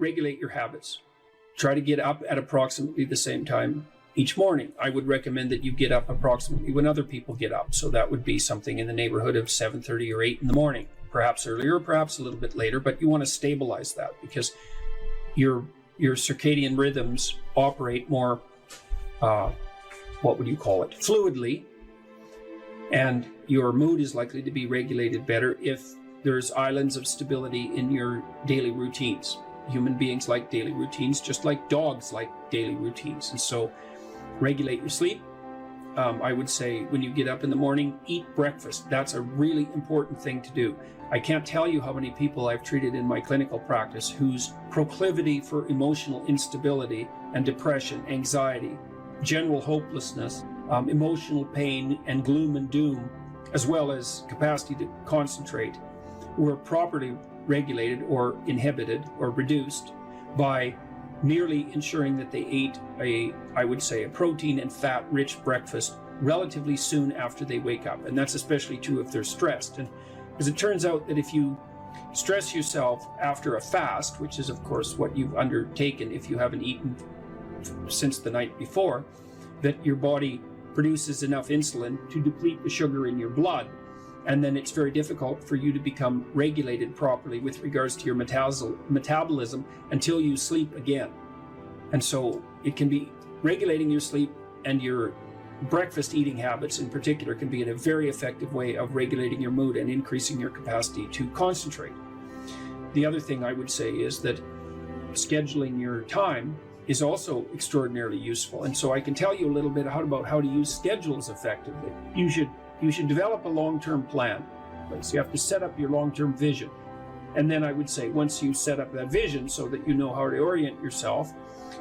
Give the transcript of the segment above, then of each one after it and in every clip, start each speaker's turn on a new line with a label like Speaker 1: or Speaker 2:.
Speaker 1: regulate your habits. Try to get up at approximately the same time each morning. I would recommend that you get up approximately when other people get up. So that would be something in the neighborhood of 7:30 or 8 in the morning, perhaps earlier, perhaps a little bit later, but you want to stabilize that because your circadian rhythms operate more, fluidly, and your mood is likely to be regulated better if there's islands of stability in your daily routines. Human beings like daily routines, just like dogs like daily routines. And so regulate your sleep. I would say when you get up in the morning, eat breakfast. That's a really important thing to do. I can't tell you how many people I've treated in my clinical practice whose proclivity for emotional instability and depression, anxiety, general hopelessness, emotional pain and gloom and doom, as well as capacity to concentrate, were properly regulated or inhibited or reduced by merely ensuring that they ate a protein and fat rich breakfast relatively soon after they wake up. And that's especially true if they're stressed. And as it turns out that if you stress yourself after a fast, which is of course what you've undertaken if you haven't eaten since the night before, that your body produces enough insulin to deplete the sugar in your blood. And then it's very difficult for you to become regulated properly with regards to your metabolism until you sleep again. And so it can be regulating your sleep, and your breakfast eating habits in particular can be a very effective way of regulating your mood and increasing your capacity to concentrate. The other thing I would say is that scheduling your time is also extraordinarily useful. And so I can tell you a little bit about how to use schedules effectively. You should develop a long-term plan. So you have to set up your long-term vision. And then I would say once you set up that vision so that you know how to orient yourself,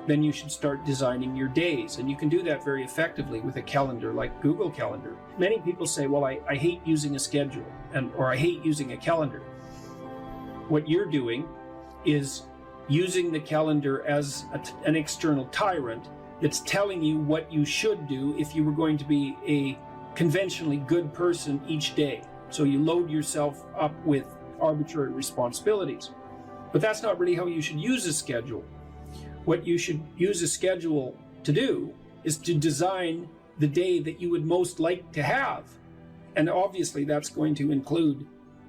Speaker 1: then you should start designing your days. And you can do that very effectively with a calendar like Google Calendar. Many people say, well, I hate using a schedule or I hate using a calendar. What you're doing is using the calendar as an external tyrant that's telling you what you should do if you were going to be a conventionally good person each day. So you load yourself up with arbitrary responsibilities. But that's not really how you should use a schedule. What you should use a schedule to do is to design the day that you would most like to have. And obviously that's going to include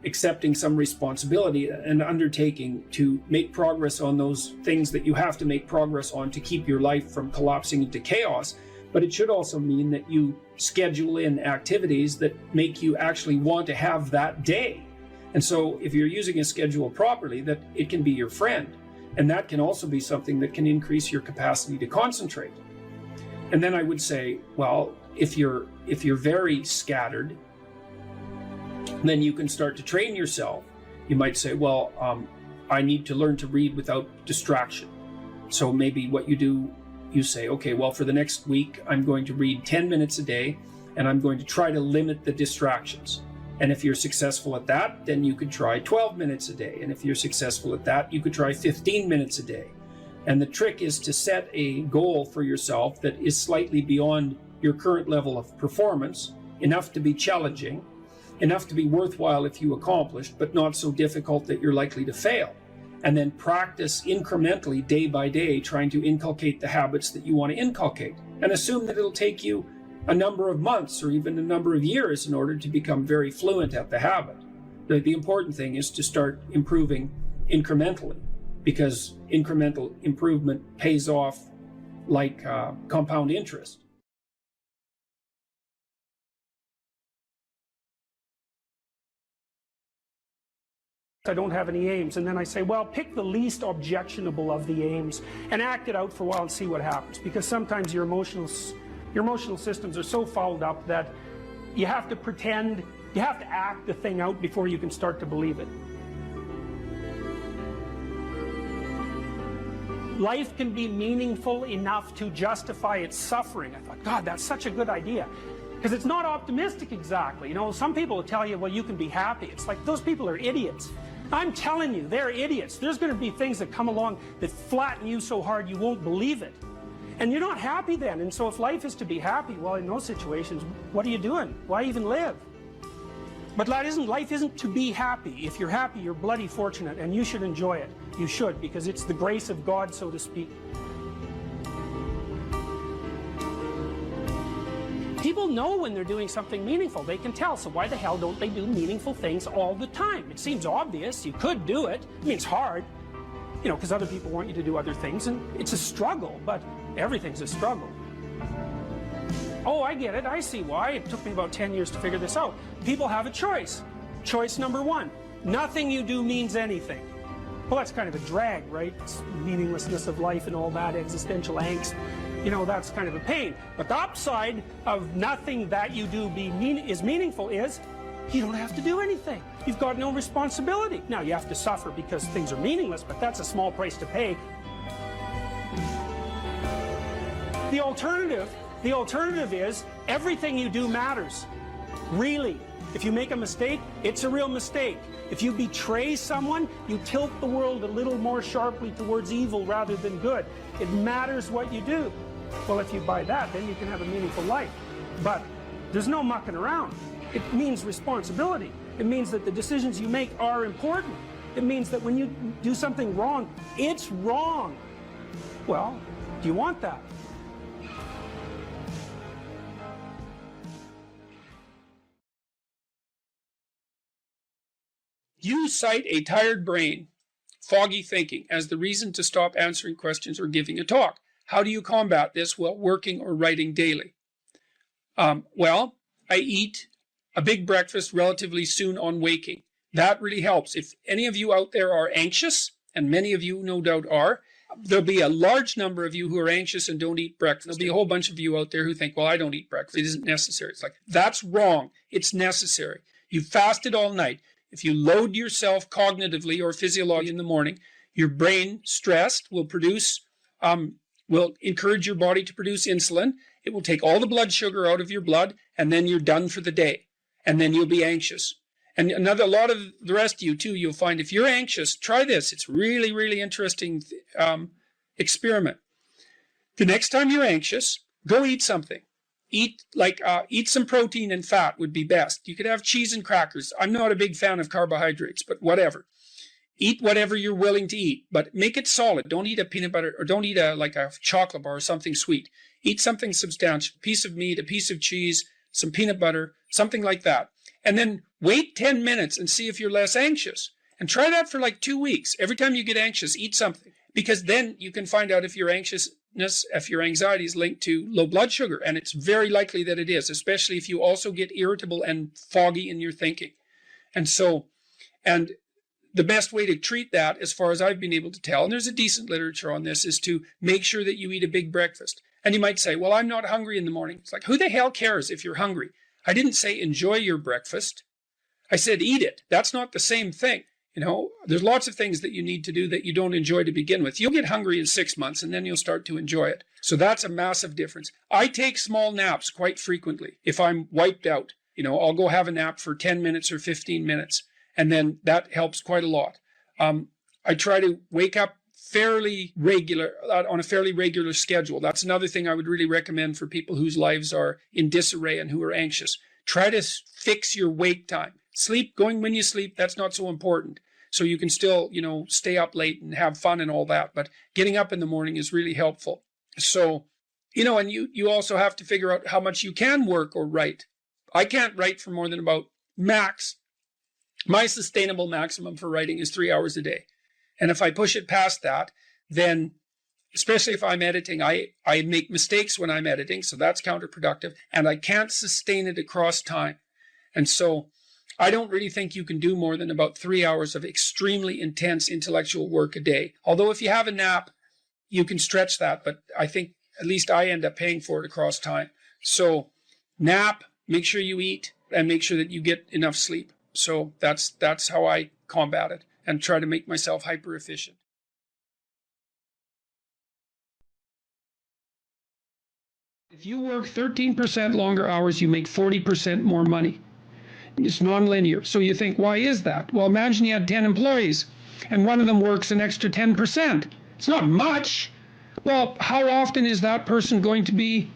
Speaker 1: accepting some responsibility and undertaking to make progress on those things that you have to make progress on to keep your life from collapsing into chaos. But it should also mean that you schedule in activities that make you actually want to have that day. And so if you're using a schedule properly, that it can be your friend. And that can also be something that can increase your capacity to concentrate. And then I would say, well, if you're very scattered, then you can start to train yourself. You might say, well, I need to learn to read without distraction. So maybe what you do, you say, okay, well, for the next week, I'm going to read 10 minutes a day, and I'm going to try to limit the distractions. And if you're successful at that, then you could try 12 minutes a day. And if you're successful at that, you could try 15 minutes a day. And the trick is to set a goal for yourself that is slightly beyond your current level of performance, enough to be challenging, enough to be worthwhile if you accomplish, but not so difficult that you're likely to fail. And then practice incrementally, day by day, trying to inculcate the habits that you want to inculcate. And assume that it'll take you a number of months or even a number of years in order to become very fluent at the habit. The important thing is to start improving incrementally, because incremental improvement pays off like compound interest.
Speaker 2: I don't have any aims, and then I say, well, pick the least objectionable of the aims and act it out for a while and see what happens, because sometimes your emotional systems are so fouled up that you have to pretend, you have to act the thing out before you can start to believe it. Life can be meaningful enough to justify its suffering. I thought, God, that's such a good idea. Because it's not optimistic exactly. You know, some people will tell you, well, you can be happy. It's like, those people are idiots. I'm telling you, they're idiots. There's going to be things that come along that flatten you so hard you won't believe it. And you're not happy then. And so if life is to be happy, well, in those situations, what are you doing? Why even live? But life isn't to be happy. If you're happy, you're bloody fortunate, and you should enjoy it. You should, because it's the grace of God, so to speak. People know when they're doing something meaningful. They can tell, so why the hell don't they do meaningful things all the time? It seems obvious. You could do it. I mean, it's hard, you know, because other people want you to do other things, and it's a struggle, but everything's a struggle. Oh, I get it. I see why. It took me about 10 years to figure this out. People have a choice. Choice number one. Nothing you do means anything. Well, that's kind of a drag, right? It's meaninglessness of life and all that, existential angst. You know, that's kind of a pain. But the upside of nothing that you do is meaningful is you don't have to do anything. You've got no responsibility. Now, you have to suffer because things are meaningless, but that's a small price to pay. The alternative is everything you do matters. Really. If you make a mistake, it's a real mistake. If you betray someone, you tilt the world a little more sharply towards evil rather than good. It matters what you do. Well, if you buy that, then you can have a meaningful life. But there's no mucking around. It means responsibility. It means that the decisions you make are important. It means that when you do something wrong, it's wrong. Well, do you want that?
Speaker 1: You cite a tired brain, foggy thinking, as the reason to stop answering questions or giving a talk. How do you combat this while working or writing daily? Well, I eat a big breakfast relatively soon on waking. That really helps. If any of you out there are anxious, and many of you no doubt are, there'll be a large number of you who are anxious and don't eat breakfast. There'll be a whole bunch of you out there who think, well, I don't eat breakfast. It isn't necessary. It's like, that's wrong. It's necessary. You fasted all night. If you load yourself cognitively or physiologically in the morning, your brain, stressed, will encourage your body to produce insulin. It will take all the blood sugar out of your blood, and then you're done for the day. And then you'll be anxious. And a lot of the rest of you, too, you'll find if you're anxious, try this. It's really, really interesting experiment. The next time you're anxious, go eat something. Eat some protein and fat would be best. You could have cheese and crackers. I'm not a big fan of carbohydrates, but whatever. Eat whatever you're willing to eat, but make it solid. Don't eat a peanut butter, or don't eat a chocolate bar or something sweet. Eat something substantial, a piece of meat, a piece of cheese, some peanut butter, something like that. And then wait 10 minutes and see if you're less anxious. And try that for like 2 weeks. Every time you get anxious, eat something. Because then you can find out if your anxiety is linked to low blood sugar. And it's very likely that it is, especially if you also get irritable and foggy in your thinking. And the best way to treat that, as far as I've been able to tell, and there's a decent literature on this, is to make sure that you eat a big breakfast. And you might say, well, I'm not hungry in the morning. It's like, who the hell cares if you're hungry? I didn't say enjoy your breakfast. I said eat it. That's not the same thing. You know, there's lots of things that you need to do that you don't enjoy to begin with. You'll get hungry in 6 months, and then you'll start to enjoy it. So that's a massive difference. I take small naps quite frequently. If I'm wiped out, you know, I'll go have a nap for 10 minutes or 15 minutes. And then that helps quite a lot. I try to wake up on a fairly regular schedule. That's another thing I would really recommend for people whose lives are in disarray and who are anxious. Try to fix your wake time. Going when you sleep, that's not so important. So you can still, you know, stay up late and have fun and all that. But getting up in the morning is really helpful. So, you know, and you also have to figure out how much you can work or write. I can't write for more than about max. My sustainable maximum for writing is 3 hours a day. And if I push it past that, then, especially if I'm editing, I make mistakes when I'm editing, so that's counterproductive, and I can't sustain it across time. And so I don't really think you can do more than about 3 hours of extremely intense intellectual work a day. Although if you have a nap, you can stretch that, but I think at least I end up paying for it across time. So nap, make sure you eat, and make sure that you get enough sleep. So that's how I combat it and try to make myself hyper efficient. If you work 13% longer hours, you make 40% more money. It's nonlinear. So you think, why is that? Well, imagine you had 10 employees and one of them works an extra 10%. It's not much. Well, how often is that person going to be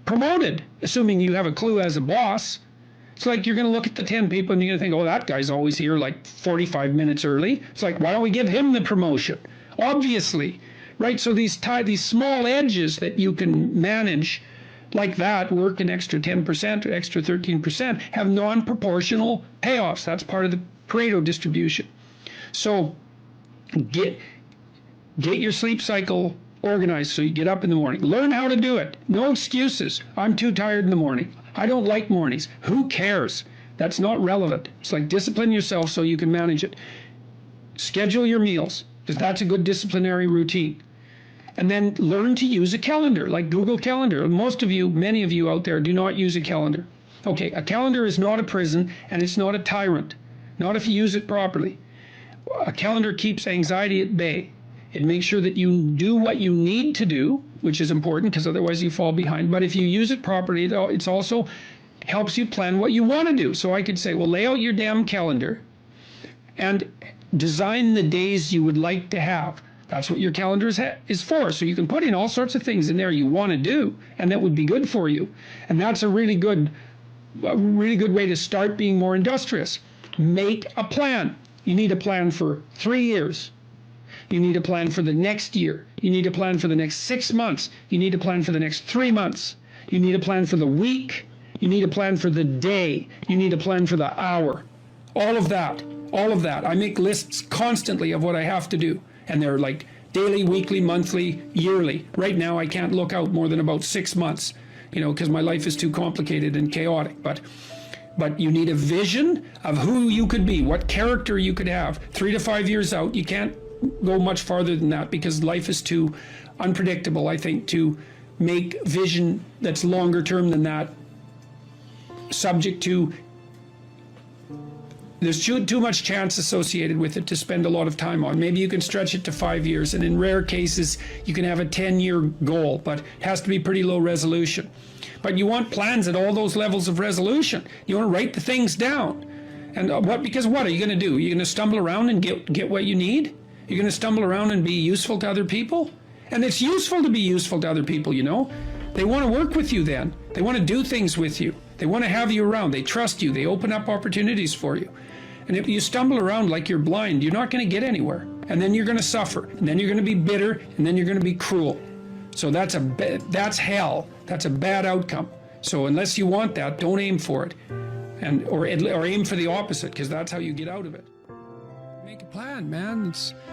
Speaker 1: promoted? Assuming you have a clue as a boss.
Speaker 3: It's like you're going to look at the 10 people and you're going to think, oh, that guy's always here like 45 minutes early. It's like, why don't we give him the promotion? Obviously, right? So these small edges that you can manage like that, work an extra 10% or extra 13%, have non-proportional payoffs. That's part of the Pareto distribution. So get your sleep cycle organized so you get up in the morning. Learn how to do it. No excuses. I'm too tired in the morning. I don't like mornings. Who cares? That's not relevant. It's like discipline yourself so you can manage it. Schedule your meals, because that's a good disciplinary routine. And then learn to use a calendar, like Google Calendar. Most of you, many of you out there, do not use a calendar. Okay, a calendar is not a prison, and it's not a tyrant. Not if you use it properly. A calendar keeps anxiety at bay. It makes sure that you do what you need to do, which is important because otherwise you fall behind. But if you use it properly, it's also helps you plan what you want to do. So I could say, well, lay out your damn calendar and design the days you would like to have. That's what your calendar is for. So you can put in all sorts of things in there you want to do, and that would be good for you. And that's a really good way to start being more industrious. Make a plan. You need a plan for 3 years. You need a plan for the next year. You need a plan for the next 6 months. You need a plan for the next 3 months. You need a plan for the week. You need a plan for the day. You need a plan for the hour. All of that. I make lists constantly of what I have to do. And they're like daily, weekly, monthly, yearly. Right now, I can't look out more than about 6 months, because my life is too complicated and chaotic. But you need a vision of who you could be, what character you could have. 3 to 5 years out, you can't go much farther than that because life is too unpredictable, I think, to make vision that's longer term than that subject to. There's too much chance associated with it to spend a lot of time on. Maybe you can stretch it to 5 years, and in rare cases, you can have a 10-year goal, but it has to be pretty low resolution. But you want plans at all those levels of resolution. You want to write the things down. And because what are you going to do? You're going to stumble around and get what you need? You're going to stumble around and be useful to other people? And it's useful to be useful to other people, They want to work with you then. They want to do things with you. They want to have you around. They trust you. They open up opportunities for you. And if you stumble around like you're blind, you're not going to get anywhere. And then you're going to suffer. And then you're going to be bitter. And then you're going to be cruel. So that's hell. That's a bad outcome. So unless you want that, don't aim for it. Or aim for the opposite, because that's how you get out of it. Make a plan, man.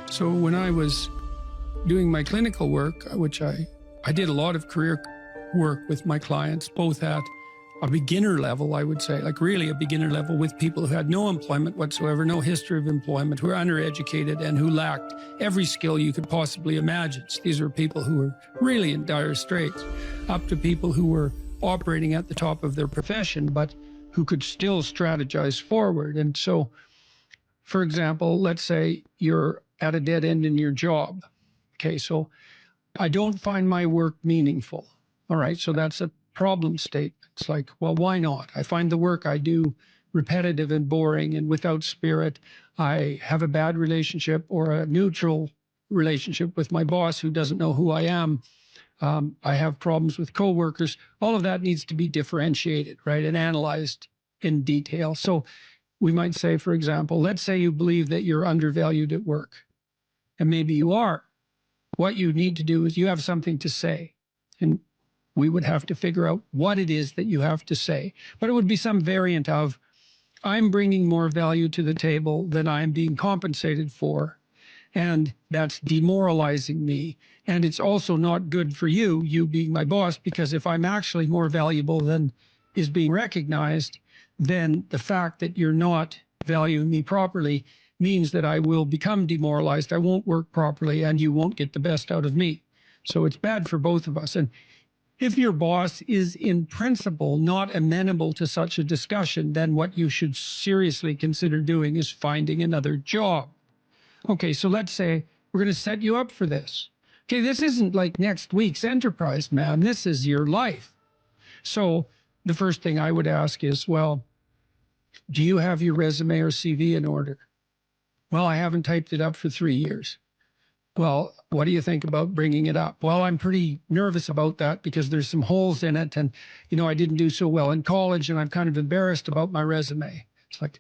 Speaker 3: So when I was doing my clinical work, which I did a lot of career work with my clients, both at a beginner level, I would say, like really a beginner level, with people who had no employment whatsoever, no history of employment, who were undereducated and who lacked every skill you could possibly imagine. These were people who were really in dire straits, up to people who were operating at the top of their profession, but who could still strategize forward. And so, for example, let's say you're at a dead end in your job. Okay, so I don't find my work meaningful. All right, so that's a problem statement. It's like, well, why not? I find the work I do repetitive and boring and without spirit. I have a bad relationship or a neutral relationship with my boss who doesn't know who I am. I have problems with coworkers. All of that needs to be differentiated, right, and analyzed in detail. So we might say, for example, let's say you believe that you're undervalued at work, and maybe you are. What you need to do is you have something to say, and we would have to figure out what it is that you have to say. But it would be some variant of, I'm bringing more value to the table than I'm being compensated for, and that's demoralizing me. And it's also not good for you being my boss, because if I'm actually more valuable than is being recognized, then the fact that you're not valuing me properly means that I will become demoralized. I won't work properly, and you won't get the best out of me. So it's bad for both of us. And if your boss is in principle not amenable to such a discussion, then what you should seriously consider doing is finding another job. Okay, so let's say we're going to set you up for this. Okay, this isn't like next week's enterprise, man. This is your life. So the first thing I would ask is, well, do you have your resume or CV in order? Well, I haven't typed it up for 3 years. Well, What do you think about bringing it up? Well, I'm pretty nervous about that because there's some holes in it. And, I didn't do so well in college and I'm kind of embarrassed about my resume. It's like,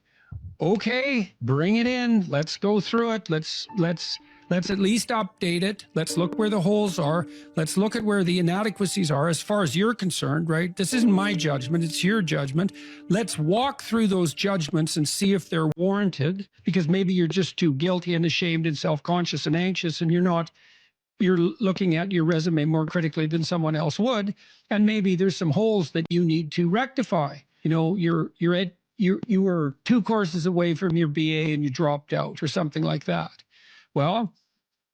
Speaker 3: okay, bring it in. Let's go through it. Let's at least update it. Let's look where the holes are. Let's look at where the inadequacies are as far as you're concerned, right? This isn't my judgment. It's your judgment. Let's walk through those judgments and see if they're warranted, because maybe you're just too guilty and ashamed and self-conscious and anxious, and you're looking at your resume more critically than someone else would. And maybe there's some holes that you need to rectify. You were 2 courses away from your BA and you dropped out or something like that. Well,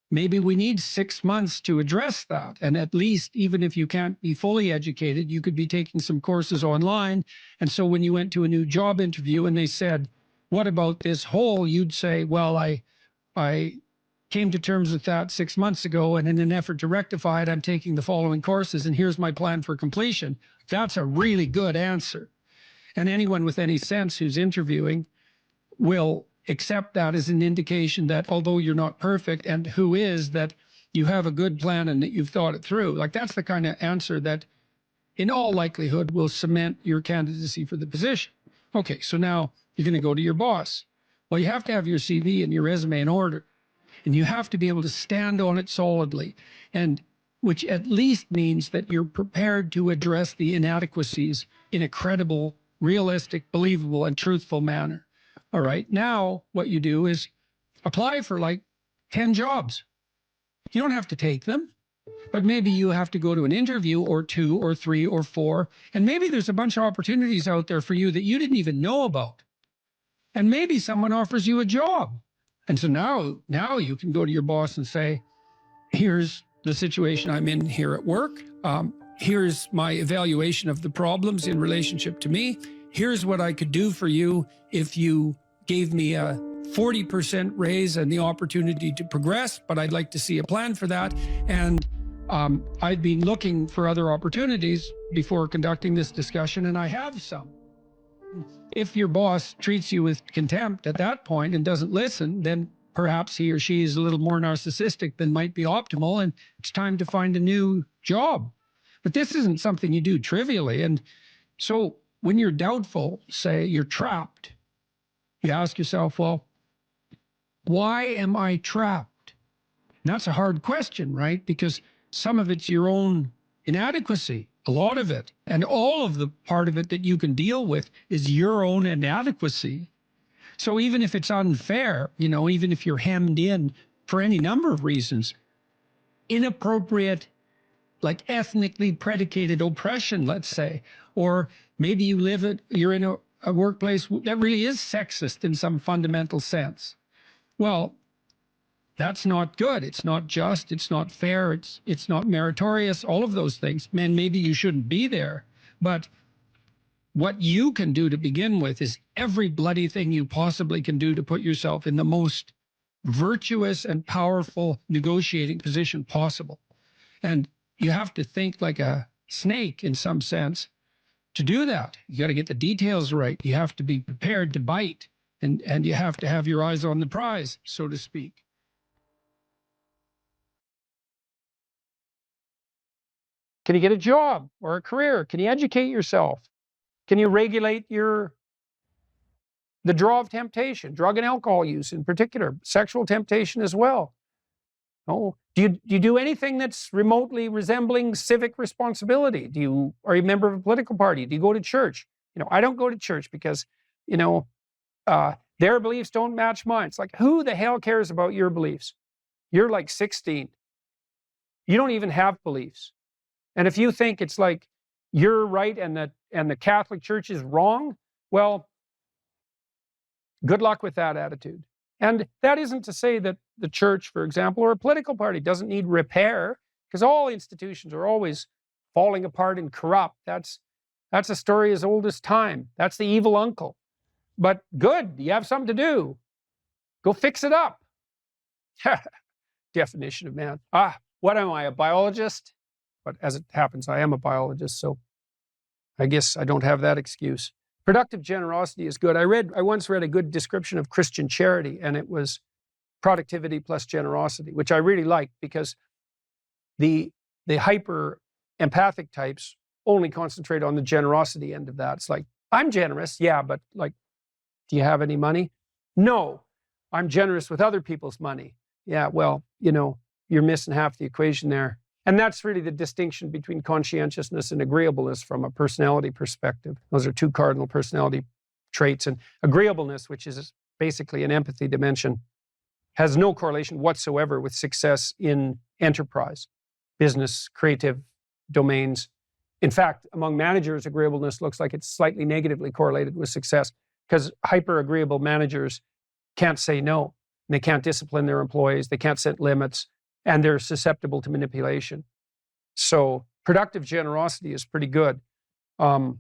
Speaker 3: maybe we need 6 months to address that. And at least, even if you can't be fully educated, you could be taking some courses online. And so when you went to a new job interview and they said, what about this hole? You'd say, well, I came to terms with that 6 months ago. And in an effort to rectify it, I'm taking the following courses and here's my plan for completion. That's a really good answer. And anyone with any sense who's interviewing will accept that as an indication that although you're not perfect, and who is, that you have a good plan and that you've thought it through. Like, that's the kind of answer that in all likelihood will cement your candidacy for the position. Okay, so now you're going to go to your boss. Well, you have to have your CV and your resume in order, and you have to be able to stand on it solidly, and which at least means that you're prepared to address the inadequacies in a credible, realistic, believable, and truthful manner. All right, now what you do is apply for like 10 jobs. You don't have to take them, but maybe you have to go to an interview or 2 or 3 or 4, and maybe there's a bunch of opportunities out there for you that you didn't even know about. And maybe someone offers you a job. And so now you can go to your boss and say, here's the situation I'm in here at work. Here's my evaluation of the problems in relationship to me. Here's what I could do for you if you gave me a 40% raise and the opportunity to progress, but I'd like to see a plan for that. And I've been looking for other opportunities before conducting this discussion, and I have some. If your boss treats you with contempt at that point and doesn't listen, then perhaps he or she is a little more narcissistic than might be optimal, and it's time to find a new job. But this isn't something you do trivially. And so when you're doubtful, say you're trapped, you ask yourself, well, why am I trapped? And that's a hard question, right? Because some of it's your own inadequacy, a lot of it. And all of the part of it that you can deal with is your own inadequacy. So even if it's unfair, even if you're hemmed in for any number of reasons, inappropriate, like ethnically predicated oppression, let's say, or maybe you're in a workplace that really is sexist in some fundamental sense. Well, that's not good. It's not just, it's not fair, it's not meritorious, all of those things. Man, maybe you shouldn't be there. But what you can do to begin with is every bloody thing you possibly can do to put yourself in the most virtuous and powerful negotiating position possible. And you have to think like a snake in some sense to do that. You got to get the details right. You have to be prepared to bite, and you have to have your eyes on the prize, so to speak. Can you get a job or a career? Can you educate yourself? Can you regulate the draw of temptation, drug and alcohol use in particular, sexual temptation as well? Oh, do you do anything that's remotely resembling civic responsibility? Are you a member of a political party? Do you go to church? I don't go to church because, their beliefs don't match mine. It's like, who the hell cares about your beliefs? You're like 16. You don't even have beliefs. And if you think it's like you're right and the Catholic Church is wrong, well, good luck with that attitude. And that isn't to say that the church, for example, or a political party doesn't need repair, because all institutions are always falling apart and corrupt. That's a story as old as time. That's the evil uncle. But good, you have something to do. Go fix it up. Definition of man. What am I, a biologist? But as it happens, I am a biologist, so I guess I don't have that excuse. Productive generosity is good. I once read a good description of Christian charity, and it was productivity plus generosity, which I really like, because the hyper empathic types only concentrate on the generosity end of that. It's like, I'm generous, yeah, but like, do you have any money? No, I'm generous with other people's money. Yeah, well, you're missing half the equation there. And that's really the distinction between conscientiousness and agreeableness from a personality perspective. Those are two cardinal personality traits. And agreeableness, which is basically an empathy dimension, has no correlation whatsoever with success in enterprise, business, creative domains. In fact, among managers, agreeableness looks like it's slightly negatively correlated with success, because hyper-agreeable managers can't say no. They can't discipline their employees. They can't set limits, and they're susceptible to manipulation. So productive generosity is pretty good. There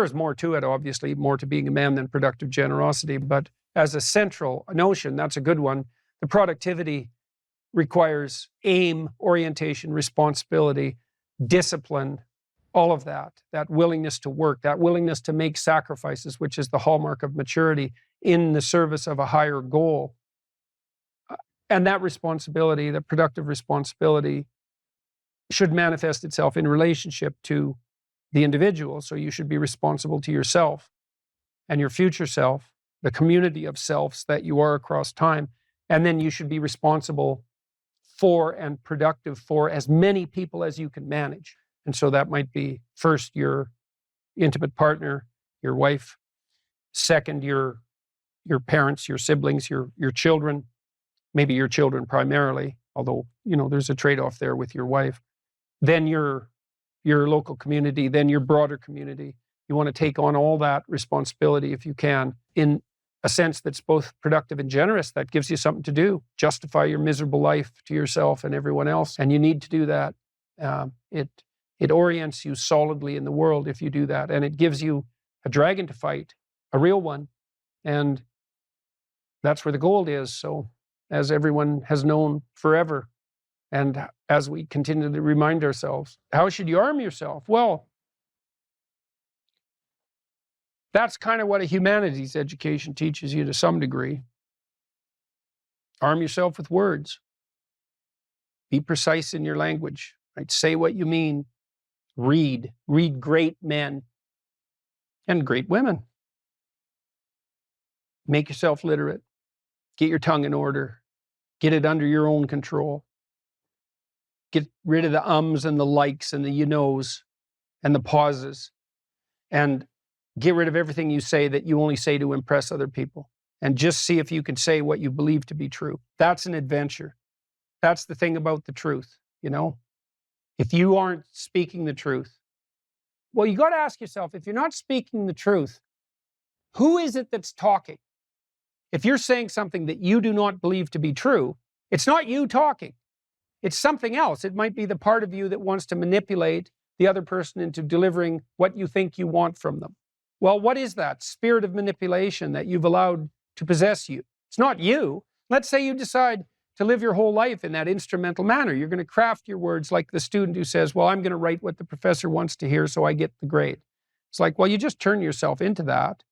Speaker 3: is more to it, obviously, more to being a man than productive generosity. But as a central notion, that's a good one. The productivity requires aim, orientation, responsibility, discipline, all of that willingness to work, that willingness to make sacrifices, which is the hallmark of maturity in the service of a higher goal. And that responsibility, the productive responsibility, should manifest itself in relationship to the individual. So you should be responsible to yourself and your future self, the community of selves that you are across time. And then you should be responsible for and productive for as many people as you can manage. And so that might be first your intimate partner, your wife, second your parents, your siblings, your children, maybe your children primarily, although there's a trade-off there with your wife. Then your local community, then your broader community. You want to take on all that responsibility if you can, in a sense that's both productive and generous. That gives you something to do. Justify your miserable life to yourself and everyone else. And you need to do that. It orients you solidly in the world if you do that. And it gives you a dragon to fight, a real one. And that's where the gold is. So as everyone has known forever, and as we continue to remind ourselves, how should you arm yourself? Well, that's kind of what a humanities education teaches you to some degree. Arm yourself with words. Be precise in your language. Right? Say what you mean. Read great men and great women. Make yourself literate. Get your tongue in order. Get it under your own control. Get rid of the ums and the likes and the you knows and the pauses. And get rid of everything you say that you only say to impress other people. And just see if you can say what you believe to be true. That's an adventure. That's the thing about the truth, If you aren't speaking the truth, well, you got to ask yourself, if you're not speaking the truth, who is it that's talking? If you're saying something that you do not believe to be true, it's not you talking. It's something else. It might be the part of you that wants to manipulate the other person into delivering what you think you want from them. Well, what is that spirit of manipulation that you've allowed to possess you? It's not you. Let's say you decide to live your whole life in that instrumental manner. You're going to craft your words like the student who says, well, I'm going to write what the professor wants to hear so I get the grade. It's like, well, you just turn yourself into that.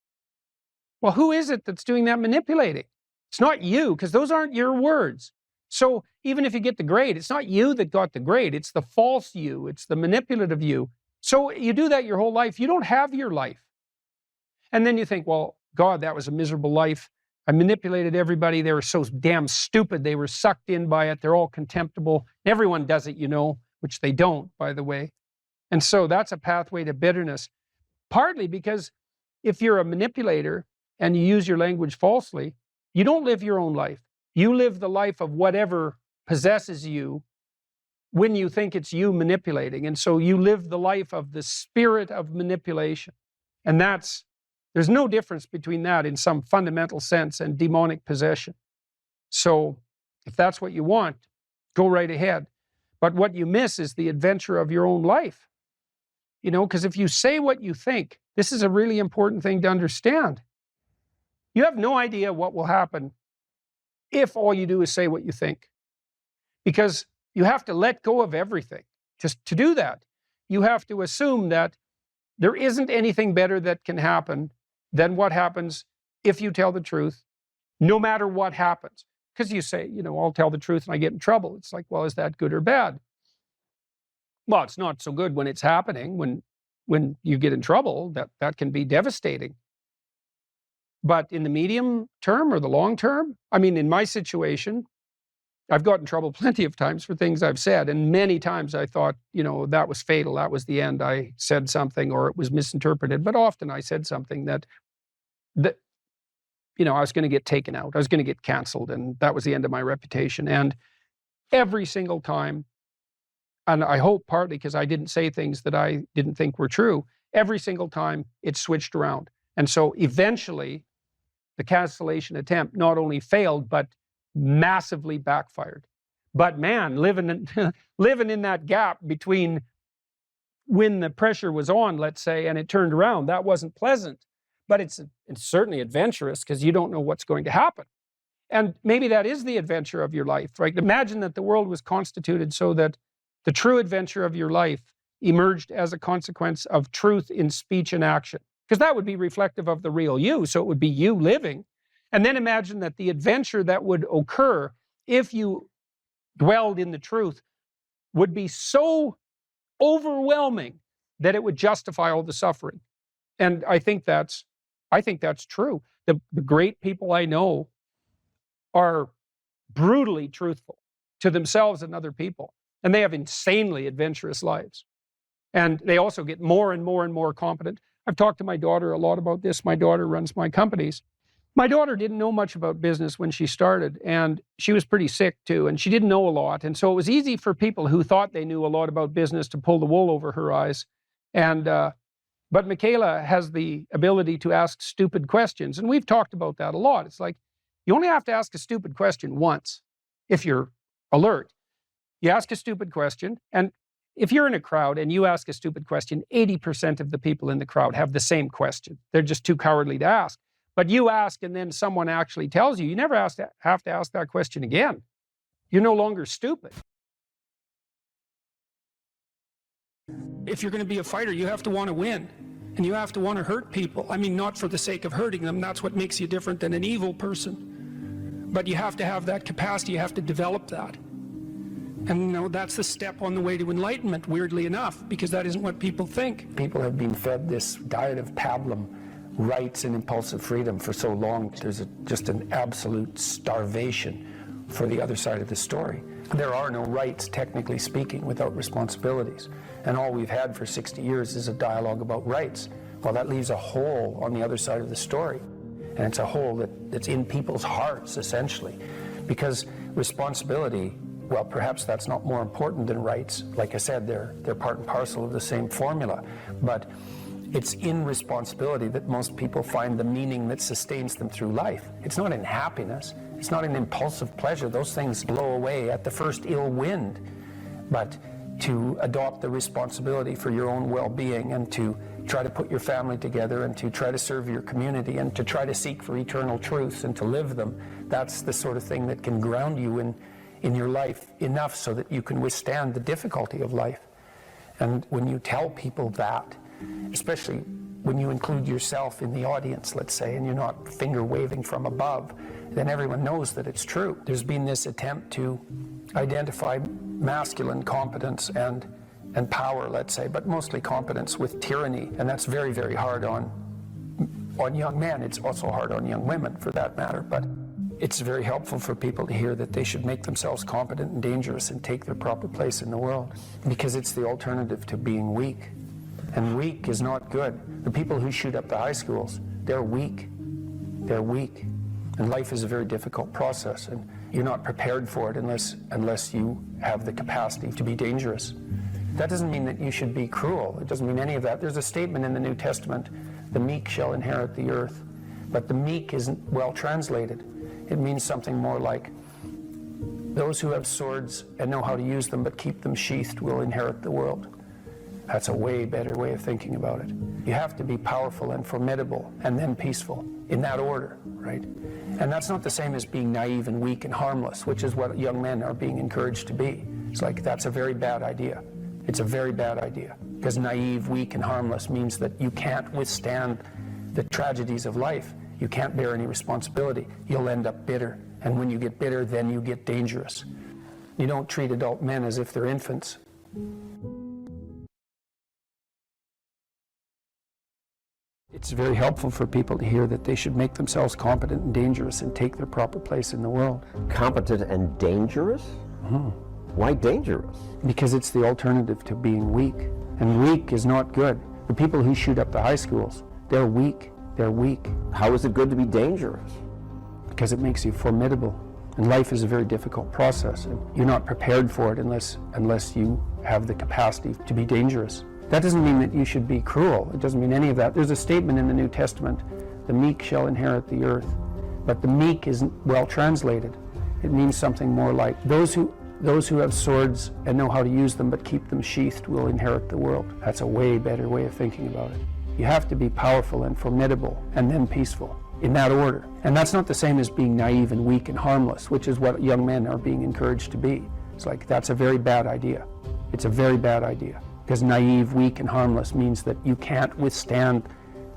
Speaker 3: Well, who is it that's doing that manipulating? It's not you, because those aren't your words. So even if you get the grade, it's not you that got the grade. It's the false you. It's the manipulative you. So you do that your whole life. You don't have your life. And then you think, well, God, that was a miserable life. I manipulated everybody. They were so damn stupid. They were sucked in by it. They're all contemptible. Everyone does it, which they don't, by the way. And so that's a pathway to bitterness. Partly because if you're a manipulator and you use your language falsely, you don't live your own life. You live the life of whatever possesses you when you think it's you manipulating. And so you live the life of the spirit of manipulation. And there's no difference between that in some fundamental sense and demonic possession. So if that's what you want, go right ahead. But what you miss is the adventure of your own life. Because if you say what you think, this is a really important thing to understand. You have no idea what will happen if all you do is say what you think. Because you have to let go of everything. Just to do that, you have to assume that there isn't anything better that can happen than what happens if you tell the truth
Speaker 2: no matter what happens. Because you say, I'll tell the truth and I get in trouble. It's like, well, is that good or bad? Well, it's not so good when it's happening. When you get in trouble, that can be devastating. But in the medium term or the long term, I mean, in my situation, I've gotten in trouble plenty of times for things I've said. And many times I thought, that was fatal. That was the end. I said something or it was misinterpreted. But often I said something that I was going to get taken out. I was going to get canceled. And that was the end of my reputation. And every single time, and I hope partly because I didn't say things that I didn't think were true, every single time it switched around. And so eventually the cancellation attempt not only failed, but massively backfired. But man, living in that gap between when the pressure was on, let's say, and it turned around, that wasn't pleasant. But it's certainly adventurous because you don't know what's going to happen. And maybe that is the adventure of your life, right? Imagine that the world was constituted so that the true adventure of your life emerged as a consequence of truth in speech and action. Because that would be reflective of the real you, so it would be you living. And then imagine that the adventure that would occur if you dwelled in the truth would be so overwhelming that it would justify all the suffering. And I think that's true. The great people I know are brutally truthful to themselves and other people. And they have insanely adventurous lives. And they also get more and more and more competent. I've talked to my daughter a lot about this. My daughter runs my companies. My daughter didn't know much about business when she started, and she was pretty sick too, and she didn't know a lot. And so it was easy for people who thought they knew a lot about business to pull the wool over her eyes. But Michaela has the ability to ask stupid questions, and we've talked about that a lot. It's like, you only have to ask a stupid question once if you're alert. You ask a stupid question, and if you're in a crowd and you ask a stupid question, 80% of the people in the crowd have the same question. They're just too cowardly to ask. But you ask and then someone actually tells you, you never have to ask that question again. You're no longer stupid. If you're going to be a fighter, you have to want to win. And you have to want to hurt people. I mean, not for the sake of hurting them. That's what makes you different than an evil person. But you have to have that capacity. You have to develop that. And that's the step on the way to enlightenment, weirdly enough, because that isn't what people think.
Speaker 4: People have been fed this diet of pablum, rights and impulsive freedom for so long. There's just an absolute starvation for the other side of the story. There are no rights, technically speaking, without responsibilities. And all we've had for 60 years is a dialogue about rights. Well, that leaves a hole on the other side of the story. And it's a hole that's in people's hearts, essentially. Because responsibility, well, perhaps that's not more important than rights. Like I said, they're part and parcel of the same formula. But it's in responsibility that most people find the meaning that sustains them through life. It's not in happiness. It's not in impulsive pleasure. Those things blow away at the first ill wind. But to adopt the responsibility for your own well-being and to try to put your family together and to try to serve your community and to try to seek for eternal truths and to live them, that's the sort of thing that can ground you in your life enough so that you can withstand the difficulty of life. And when you tell people that, especially when you include yourself in the audience, let's say, and you're not finger waving from above, then everyone knows that it's true. There's been this attempt to identify masculine competence and power, let's say, but mostly competence with tyranny, and that's very, very hard on young men. It's also hard on young women, for that matter, but it's very helpful for people to hear that they should make themselves competent and dangerous and take their proper place in the world, because it's the alternative to being weak. And weak is not good. The people who shoot up the high schools, they're weak. They're weak. And life is a very difficult process, and you're not prepared for it unless you have the capacity to be dangerous. That doesn't mean that you should be cruel. It doesn't mean any of that. There's a statement in the New Testament, the meek shall inherit the earth. But the meek isn't well translated. It means something more like, those who have swords and know how to use them but keep them sheathed will inherit the world. That's a way better way of thinking about it. You have to be powerful and formidable and then peaceful, in that order, right? And that's not the same as being naive and weak and harmless, which is what young men are being encouraged to be. It's like, that's a very bad idea. It's a very bad idea, because naive, weak, and harmless means that you can't withstand the tragedies of life. You can't bear any responsibility. You'll end up bitter. And when you get bitter, then you get dangerous. You don't treat adult men as if they're infants. It's very helpful for people to hear that they should make themselves competent and dangerous and take their proper place in the world.
Speaker 5: Competent and dangerous? Why dangerous?
Speaker 4: Because it's the alternative to being weak. And weak is not good. The people who shoot up the high schools, they're weak. They're weak.
Speaker 5: How is it good to be dangerous?
Speaker 4: Because it makes you formidable. And life is a very difficult process. And you're not prepared for it unless you have the capacity to be dangerous. That doesn't mean that you should be cruel. It doesn't mean any of that. There's a statement in the New Testament, the meek shall inherit the earth. But the meek isn't well translated. It means something more like those who have swords and know how to use them but keep them sheathed will inherit the world. That's a way better way of thinking about it. You have to be powerful and formidable and then peaceful, in that order. And that's not the same as being naive and weak and harmless, which is what young men are being encouraged to be. It's like, that's a very bad idea. It's a very bad idea. Because naive, weak, and harmless means that you can't withstand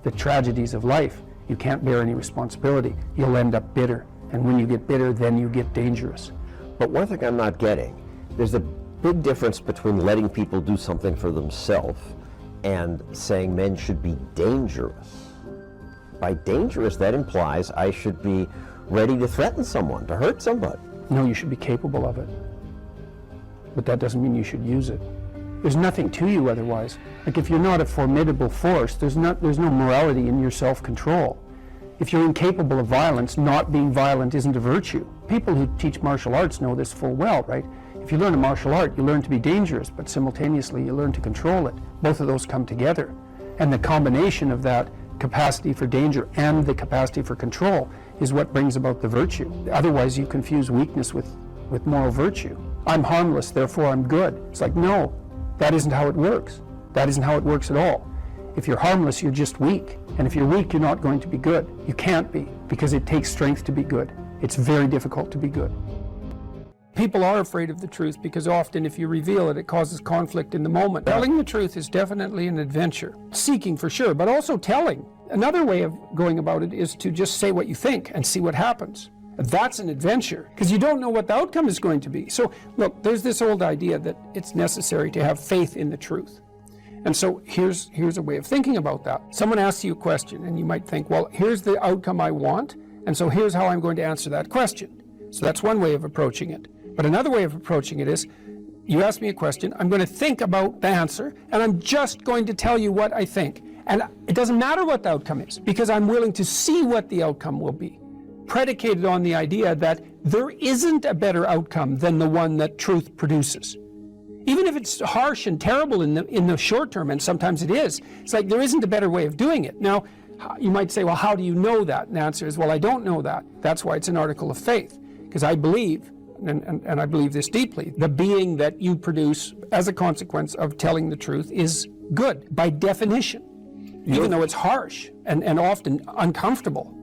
Speaker 4: the tragedies of life. You can't bear any responsibility. You'll end up bitter. And when you get bitter, then you get dangerous.
Speaker 5: But one thing I'm not getting, there's a big difference between letting people do something for themselves and saying men should be dangerous. By dangerous, that implies I should be ready to threaten someone, to hurt somebody.
Speaker 4: No, you should be capable of it. But that doesn't mean you should use it. There's nothing to you otherwise. Like, if you're not a formidable force, there's no morality in your self-control. If you're incapable of violence, not being violent isn't a virtue. People who teach martial arts know this full well, right? If you learn a martial art, you learn to be dangerous, but simultaneously you learn to control it. Both of those come together. And the combination of that capacity for danger and the capacity for control is what brings about the virtue. Otherwise, you confuse weakness with moral virtue. I'm harmless, therefore I'm good. It's like, no, that isn't how it works. That isn't how it works at all. If you're harmless, you're just weak. And if you're weak, you're not going to be good. You can't be, because it takes strength to be good. It's very difficult to be good. People are afraid of the truth because often if you reveal it, it causes conflict in the moment. Telling the truth is definitely an adventure. Seeking for sure, but also telling. Another way of going about it is to just say what you think and see what happens. That's an adventure, because you don't know what the outcome is going to be. So look, there's this old idea that it's necessary to have faith in the truth. And so here's a way of thinking about that. Someone asks you a question and you might think, well, here's the outcome I want, and so here's how I'm going to answer that question. So that's one way of approaching it. But another way of approaching it is, you ask me a question, I'm going to think about the answer, and I'm just going to tell you what I think. And it doesn't matter what the outcome is, because I'm willing to see what the outcome will be, predicated on the idea that there isn't a better outcome than the one that truth produces. Even if it's harsh and terrible in the short term, and sometimes it is, it's like there isn't a better way of doing it. Now, you might say, well, how do you know that? And the answer is, well, I don't know that. That's why it's an article of faith, because I believe, and I believe this deeply, the being that you produce as a consequence of telling the truth is good, by definition, even though it's harsh and often uncomfortable,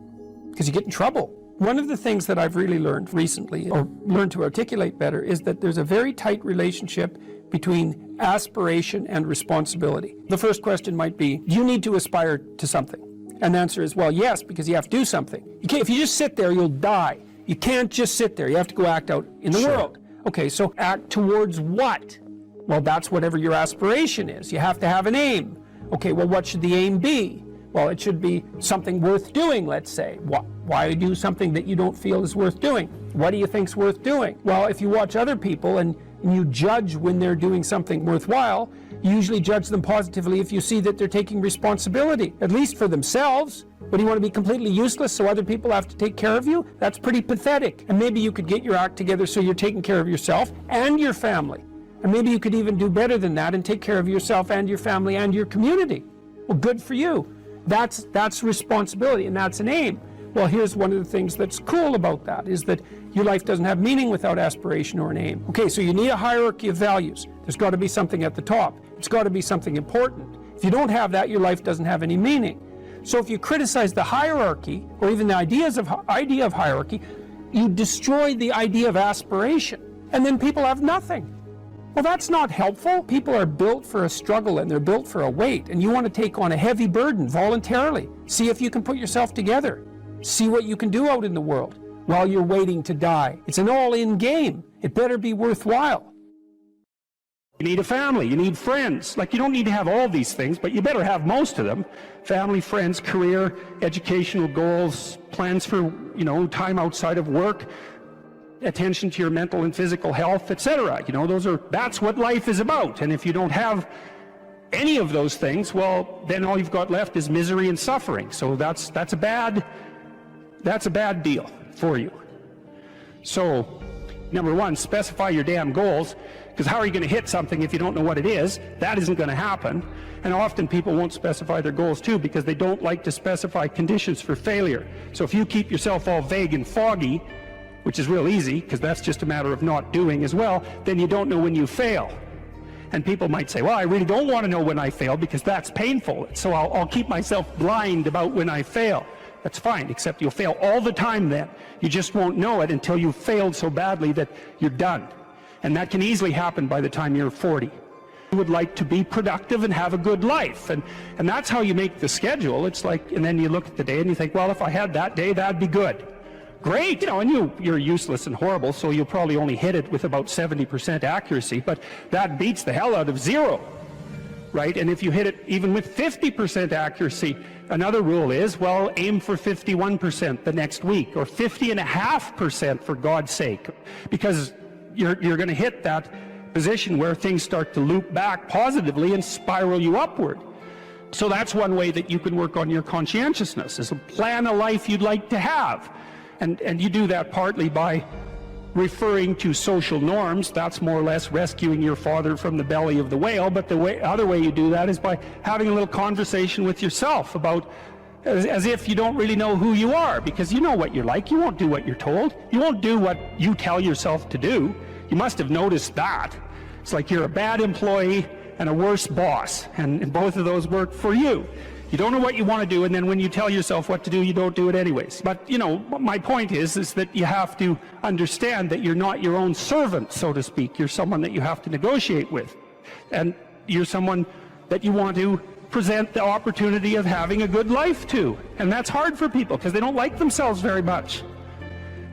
Speaker 4: because you get in trouble. One of the things that I've really learned recently, or learned to articulate better, is that there's a very tight relationship between aspiration and responsibility. The first question might be, do you need to aspire to something? And the answer is, well, yes, because you have to do something. If you just sit there, you'll die. You can't just sit there. You have to go act out in the world. Okay, so act towards what? Well, that's whatever your aspiration is. You have to have an aim. Okay, well, what should the aim be? Well, it should be something worth doing, let's say. Why do something that you don't feel is worth doing? What do you think's worth doing? Well, if you watch other people and you judge when they're doing something worthwhile, you usually judge them positively if you see that they're taking responsibility, at least for themselves. But you want to be completely useless so other people have to take care of you? That's pretty pathetic. And maybe you could get your act together so you're taking care of yourself and your family. And maybe you could even do better than that and take care of yourself and your family and your community. Well, good for you. That's responsibility, and that's an aim. Well, here's one of the things that's cool about that, is that your life doesn't have meaning without aspiration or an aim. Okay, so you need a hierarchy of values. There's got to be something at the top. It's got to be something important. If you don't have that, your life doesn't have any meaning. So if you criticize the hierarchy, or even the idea of hierarchy, you destroy the idea of aspiration, and then people have nothing. Well, that's not helpful. People are built for a struggle, and they're built for a weight, and you want to take on a heavy burden voluntarily. See if you can put yourself together.
Speaker 3: See what you can do out in the world while you're waiting to die. It's an all-in game. It better be worthwhile.
Speaker 2: You need a family, you need friends. Like, you don't need to have all these things, but you better have most of them. Family, friends, career, educational goals, plans for, time outside of work, attention to your mental and physical health, etc. That's what life is about. And if you don't have any of those things, well, then all you've got left is misery and suffering. So that's a bad deal for you. So, number one, specify your damn goals, because how are you going to hit something if you don't know what it is? That isn't going to happen. And often people won't specify their goals too, because they don't like to specify conditions for failure. So if you keep yourself all vague and foggy, which is real easy, because that's just a matter of not doing as well, then you don't know when you fail. And people might say, well, I really don't want to know when I fail because that's painful, so I'll keep myself blind about when I fail. That's fine, except you'll fail all the time then. You just won't know it until you've failed so badly that you're done. And that can easily happen by the time you're 40. You would like to be productive and have a good life. And that's how you make the schedule. It's like, and then you look at the day and you think, well, if I had that day, that'd be good. Great, and you're useless and horrible, so you'll probably only hit it with about 70% accuracy, but that beats the hell out of 0, right? And if you hit it even with 50% accuracy, another rule is, well, aim for 51% the next week, or 50.5% for God's sake, because you're going to hit that position where things start to loop back positively and spiral you upward. So that's one way that you can work on your conscientiousness, is to plan a life you'd like to have. And you do that partly by referring to social norms. That's more or less rescuing your father from the belly of the whale. But the other way you do that is by having a little conversation with yourself about, as if you don't really know who you are, because you know what you're like. You won't do what you're told. You won't do what you tell yourself to do. You must have noticed that. It's like you're a bad employee and a worse boss, and both of those work for you. You don't know what you want to do, and then when you tell yourself what to do, you don't do it anyways. But, my point is that you have to understand that you're not your own servant, so to speak. You're someone that you have to negotiate with. And you're someone that you want to present the opportunity of having a good life to. And that's hard for people, because they don't like themselves very much.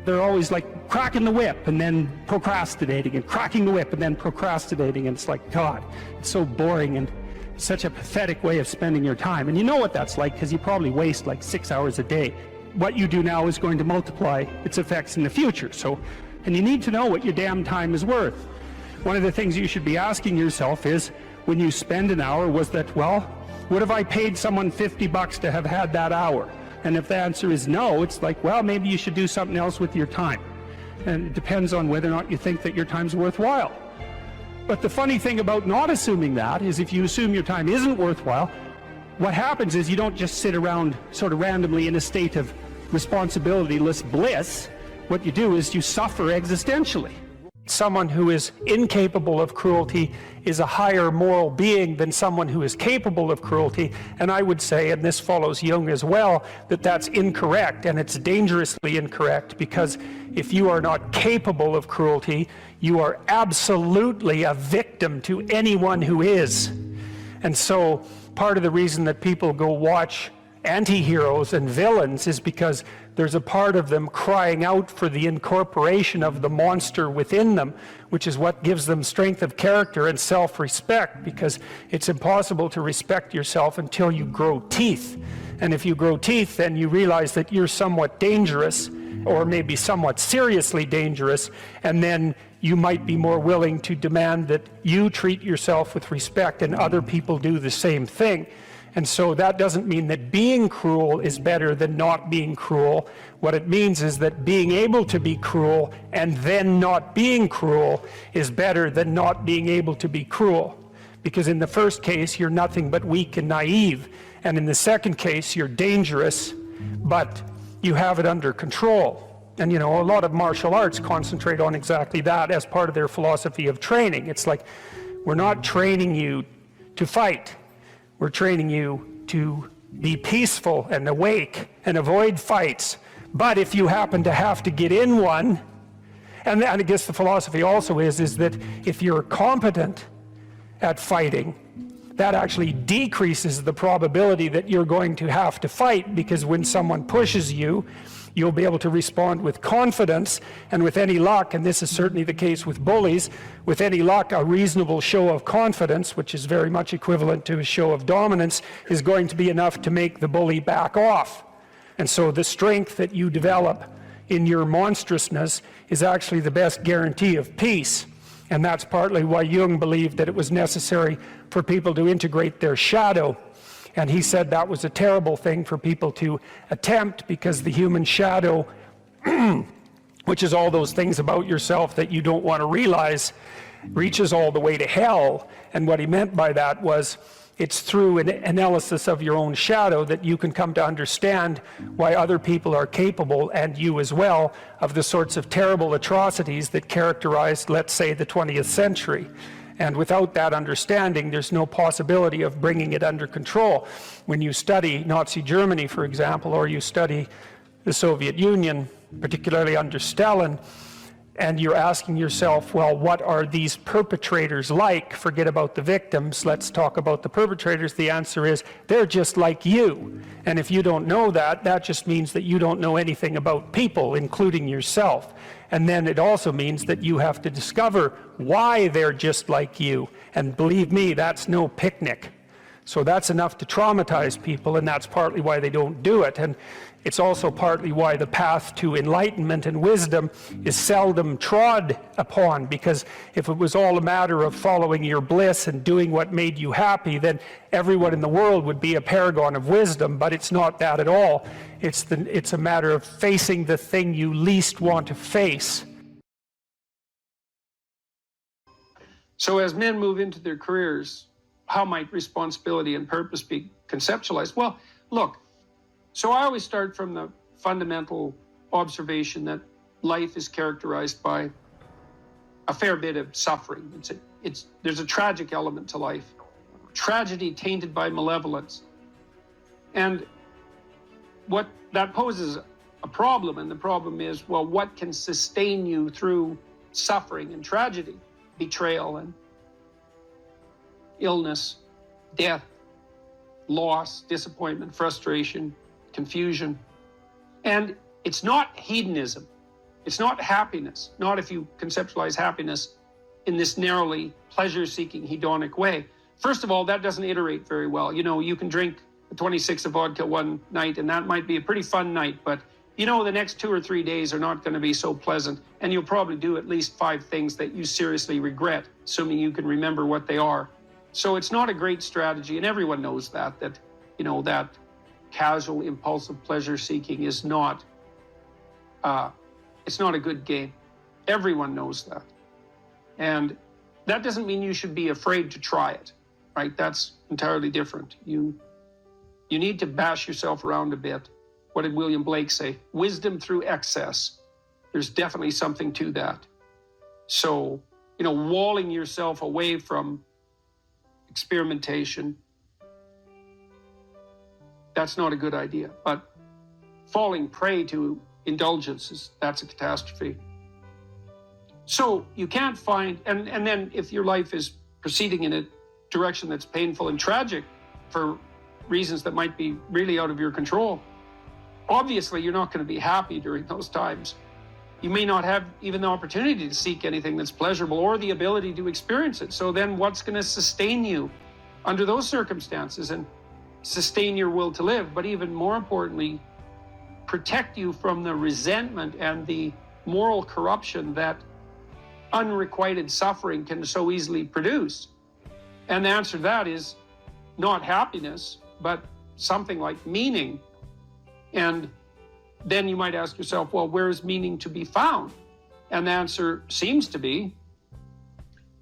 Speaker 2: They're always like cracking the whip and then procrastinating, and cracking the whip and then procrastinating. And it's like, God, it's so boring and such a pathetic way of spending your time. And you know what that's like, because you probably waste like 6 hours a day. What you do now is going to multiply its effects in the future. And you need to know what your damn time is worth. One of the things you should be asking yourself is, when you spend an hour, was that, well, would have I paid someone $50 to have had that hour? And if the answer is no, it's like, well, maybe you should do something else with your time. And it depends on whether or not you think that your time's worthwhile. But the funny thing about not assuming that is, if you assume your time isn't worthwhile, what happens is you don't just sit around sort of randomly in a state of responsibility-less bliss. What you do is you suffer existentially. Someone who is incapable of cruelty is a higher moral being than someone who is capable of cruelty. And I would say, and this follows Jung as well, that that's incorrect, and it's dangerously incorrect, because if you are not capable of cruelty, you are absolutely a victim to anyone who is. And so part of the reason that people go watch anti-heroes and villains is because there's a part of them crying out for the incorporation of the monster within them, which is what gives them strength of character and self-respect, because it's impossible to respect yourself until you grow teeth. And if you grow teeth, then you realize that you're somewhat dangerous, or maybe somewhat seriously dangerous, and then you might be more willing to demand that you treat yourself with respect and other people do the same thing. And so that doesn't mean that being cruel is better than not being cruel. What it means is that being able to be cruel and then not being cruel is better than not being able to be cruel. Because in the first case, you're nothing but weak and naive. And in the second case, you're dangerous, but you have it under control. And a lot of martial arts concentrate on exactly that as part of their philosophy of training. It's like, we're not training you to fight. We're training you to be peaceful and awake and avoid fights. But if you happen to have to get in one, and I guess the philosophy also is that if you're competent at fighting,
Speaker 3: that actually decreases the probability that you're going to have to fight, because when someone pushes you, you'll be able to respond with confidence, and with any luck, and this is certainly the case with bullies, with any luck, a reasonable show of confidence, which is very much equivalent to a show of dominance, is going to be enough to make the bully back off. And so the strength that you develop in your monstrousness is actually the best guarantee of peace. And that's partly why Jung believed that it was necessary for people to integrate their shadow. And he said that was a terrible thing for people to attempt, because the human shadow, which is all those things about yourself that you don't want to realize, reaches all the way to hell. And what he meant by that was, it's through an analysis of your own shadow that you can come to understand why other people are capable, and you as well, of the sorts of terrible atrocities that characterized, let's say, the 20th century. And without that understanding, there's no possibility of bringing it under control. When you study Nazi Germany, for example, or you study the Soviet Union, particularly under Stalin, and you're asking yourself, well, what are these perpetrators like? Forget about the victims, let's talk about the perpetrators. The answer is, they're just like you. And if you don't know that, that just means that you don't know anything about people, including yourself. And then it also means that you have to discover why they're just like you. And believe me, that's no picnic. So that's enough to traumatize people, and that's partly why they don't do it. And it's also partly why the path to enlightenment and wisdom is seldom trod upon, because if it was all a matter of following your bliss and doing what made you happy, then everyone in the world would be a paragon of wisdom. But it's not that at all. It's a matter of facing the thing you least want to face.
Speaker 1: So as men move into their careers, how might responsibility and purpose be conceptualized? Well, look, so I always start from the fundamental observation that life is characterized by a fair bit of suffering. There's a tragic element to life. Tragedy tainted by malevolence. And what that poses a problem, and the problem is, well, what can sustain you through suffering and tragedy? Betrayal and illness, death, loss, disappointment, frustration, confusion. And it's not hedonism. It's not happiness. Not if you conceptualize happiness in this narrowly pleasure-seeking hedonic way. First of all, that doesn't iterate very well. You know, you can drink 26 of vodka one night, and that might be a pretty fun night, but you know the next 2 or 3 days are not going to be so pleasant, and you'll probably do at least 5 things that you seriously regret, assuming you can remember what they are. So it's not a great strategy, and everyone knows that, you know, that casual, impulsive pleasure seeking is not, it's not a good game. Everyone knows that. And that doesn't mean you should be afraid to try it, right? That's entirely different. You need to bash yourself around a bit. What did William Blake say? Wisdom through excess. There's definitely something to that. So, you know, walling yourself away from experimentation, that's not a good idea. But falling prey to indulgences, that's a catastrophe. So you can't find, and then if your life is proceeding in a direction that's painful and tragic for reasons that might be really out of your control, obviously you're not going to be happy during those times. You may not have even the opportunity to seek anything that's pleasurable or the ability to experience it. So then what's going to sustain you under those circumstances and sustain your will to live, but even more importantly, protect you from the resentment and the moral corruption that unrequited suffering can so easily produce? And the answer to that is not happiness, but something like meaning. And then you might ask yourself, well, where is meaning to be found? And the answer seems to be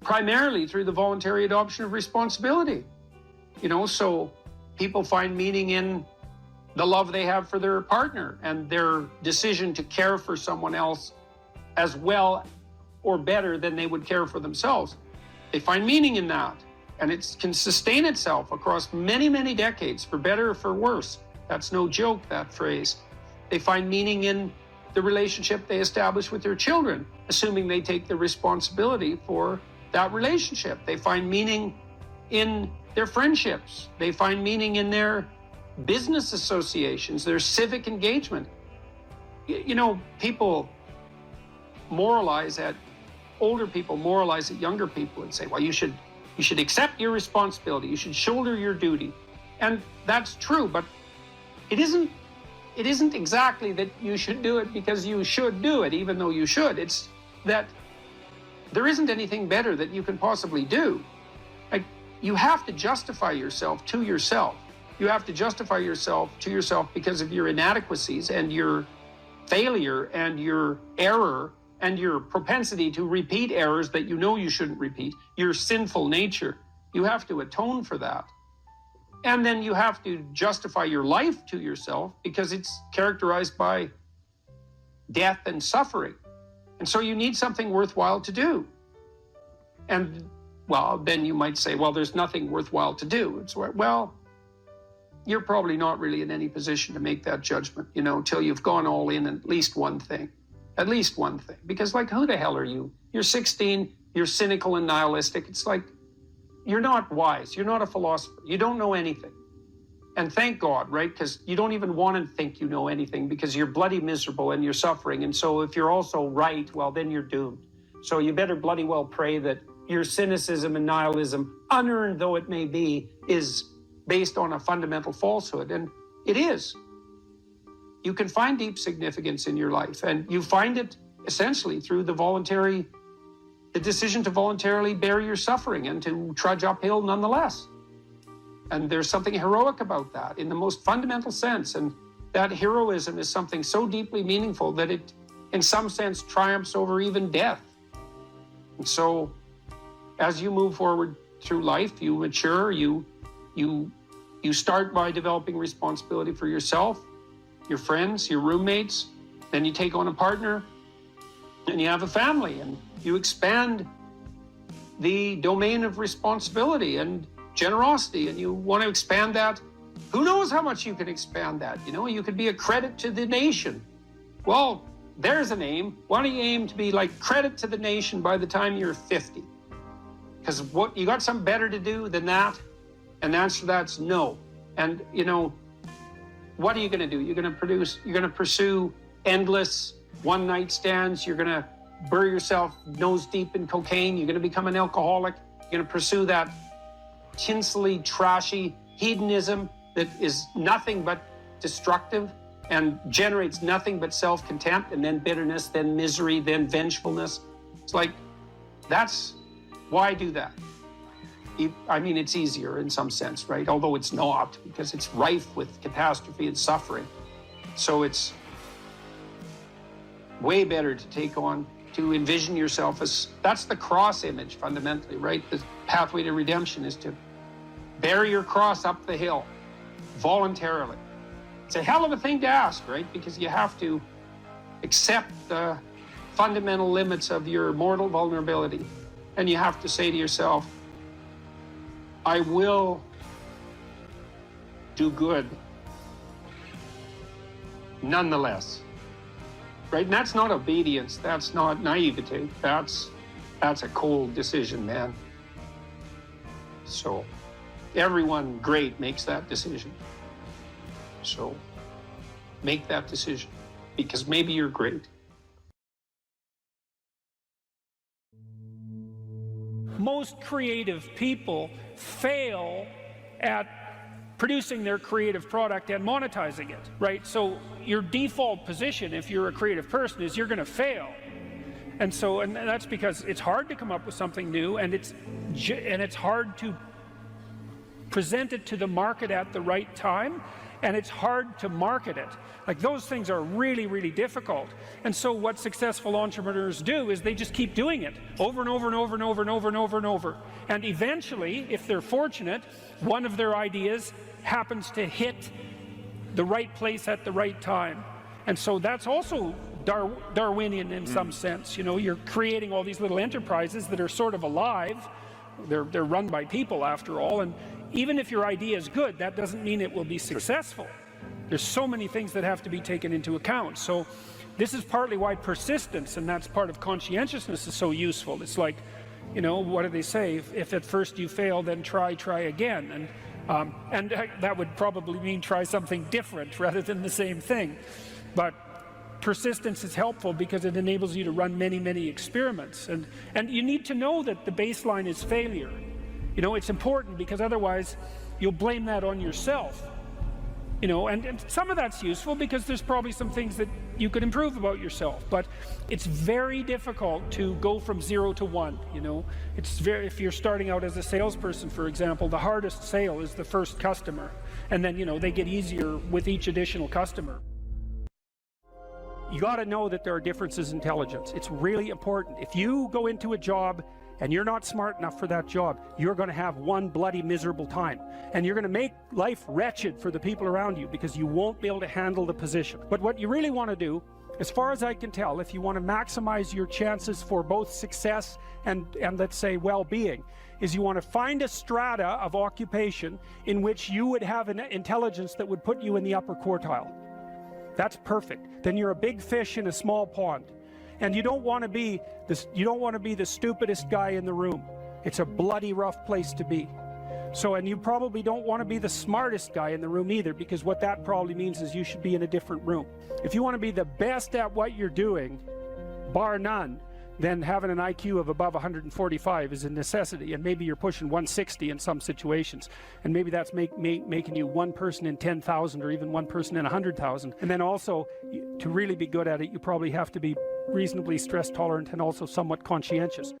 Speaker 1: primarily through the voluntary adoption of responsibility. You know, so people find meaning in the love they have for their partner and their decision to care for someone else as well or better than they would care for themselves. They find meaning in that, and it can sustain itself across many, many decades, for better or for worse. That's no joke, that phrase. They find meaning in the relationship they establish with their children, assuming they take the responsibility for that relationship. They find meaning in their friendships. They find meaning in their business associations, their civic engagement. You know, people moralize at, older people moralize at younger people and say, well, you should accept your responsibility, you should shoulder your duty. And that's true, but it isn't exactly that you should do it because you should do it, even though you should. It's that there isn't anything better that you can possibly do. Like, you have to justify yourself to yourself. You have to justify yourself to yourself because of your inadequacies and your failure and your error and your propensity to repeat errors that you know you shouldn't repeat, your sinful nature. You have to atone for that. And then you have to justify your life to yourself because it's characterized by death and suffering. And so you need something worthwhile to do. And, well, then you might say, well, there's nothing worthwhile to do. It's, well, you're probably not really in any position to make that judgment, you know, until you've gone all in at least one thing. At least one thing. Because, like, who the hell are you? You're 16, you're cynical and nihilistic. It's like, you're not wise. You're not a philosopher. You don't know anything. And thank God, right? Because you don't even want to think you know anything because you're bloody miserable and you're suffering. And so if you're also right, well, then you're doomed. So you better bloody well pray that your cynicism and nihilism, unearned though it may be, is based on a fundamental falsehood. And it is. You can find deep significance in your life, and you find it essentially through the decision to voluntarily bear your suffering and to trudge uphill nonetheless. And there's something heroic about that in the most fundamental sense. And that heroism is something so deeply meaningful that it, in some sense, triumphs over even death. And so, as you move forward through life, you mature, you start by developing responsibility for yourself, your friends, your roommates, then you take on a partner, and you have a family, and you expand the domain of responsibility and generosity, and you want to expand that. Who knows how much you can expand that? You know, you could be a credit to the nation. Well, there's an aim. Why don't you aim to be like credit to the nation by the time you're 50? Because what, you got something better to do than that? And the answer to that's no. And, you know, what are you going to do? You're going to pursue endless one-night stands. You're going to bury yourself nose deep in cocaine. You're going to become an alcoholic. You're going to pursue that tinsely, trashy hedonism that is nothing but destructive and generates nothing but self-contempt, and then bitterness, then misery, then vengefulness. It's like, that's why do that? I mean, it's easier in some sense, right? Although it's not, because it's rife with catastrophe and suffering. So it's way better to envision yourself as, that's the cross image fundamentally, right? The pathway to redemption is to bear your cross up the hill voluntarily. It's a hell of a thing to ask, right? Because you have to accept the fundamental limits of your mortal vulnerability. And you have to say to yourself, I will do good nonetheless. Right? And that's not obedience. That's not naivete. That's a cold decision, man. So everyone great makes that decision. So make that decision, because maybe you're great.
Speaker 2: Most creative people fail at producing their creative product and monetizing it, right? So your default position, if you're a creative person, is you're going to fail. And that's because it's hard to come up with something new, and it's hard to present it to the market at the right time, and it's hard to market it. Like, those things are really, really difficult. And so what successful entrepreneurs do is they just keep doing it over and over and over and over and over and over and over. And eventually, if they're fortunate, one of their ideas happens to hit the right place at the right time. And so that's also Darwinian in some sense. You know, you're creating all these little enterprises that are sort of alive. They're run by people, after all, and even if your idea is good, that doesn't mean it will be successful. There's so many things that have to be taken into account. So this is partly why persistence, and that's part of conscientiousness, is so useful. It's like, you know, what do they say? If at first you fail, then try again. And that would probably mean try something different rather than the same thing. But persistence is helpful because it enables you to run many experiments. And you need to know that the baseline is failure. You know, it's important because otherwise you'll blame that on yourself. You know, and some of that's useful because there's probably some things that you could improve about yourself, but it's very difficult to go from 0 to 1, you know. If you're starting out as a salesperson, for example, the hardest sale is the first customer, and then, you know, they get easier with each additional customer. You got to know that there are differences in intelligence. It's really important. If you go into a job and you're not smart enough for that job, you're going to have one bloody miserable time. And you're going to make life wretched for the people around you because you won't be able to handle the position. But what you really want to do, as far as I can tell, if you want to maximize your chances for both success and let's say well-being, is you want to find a strata of occupation in which you would have an intelligence that would put you in the upper quartile. That's perfect. Then you're a big fish in a small pond. And you don't want to be the stupidest guy in the room. It's a bloody rough place to be. So, and you probably don't want to be the smartest guy in the room either, because what that probably means is you should be in a different room. If you want to be the best at what you're doing, bar none, then having an IQ of above 145 is a necessity, and maybe you're pushing 160 in some situations, and maybe that's making you one person in 10,000 or even one person in 100,000. And then also, to really be good at it, you probably have to be reasonably stress tolerant and also somewhat conscientious.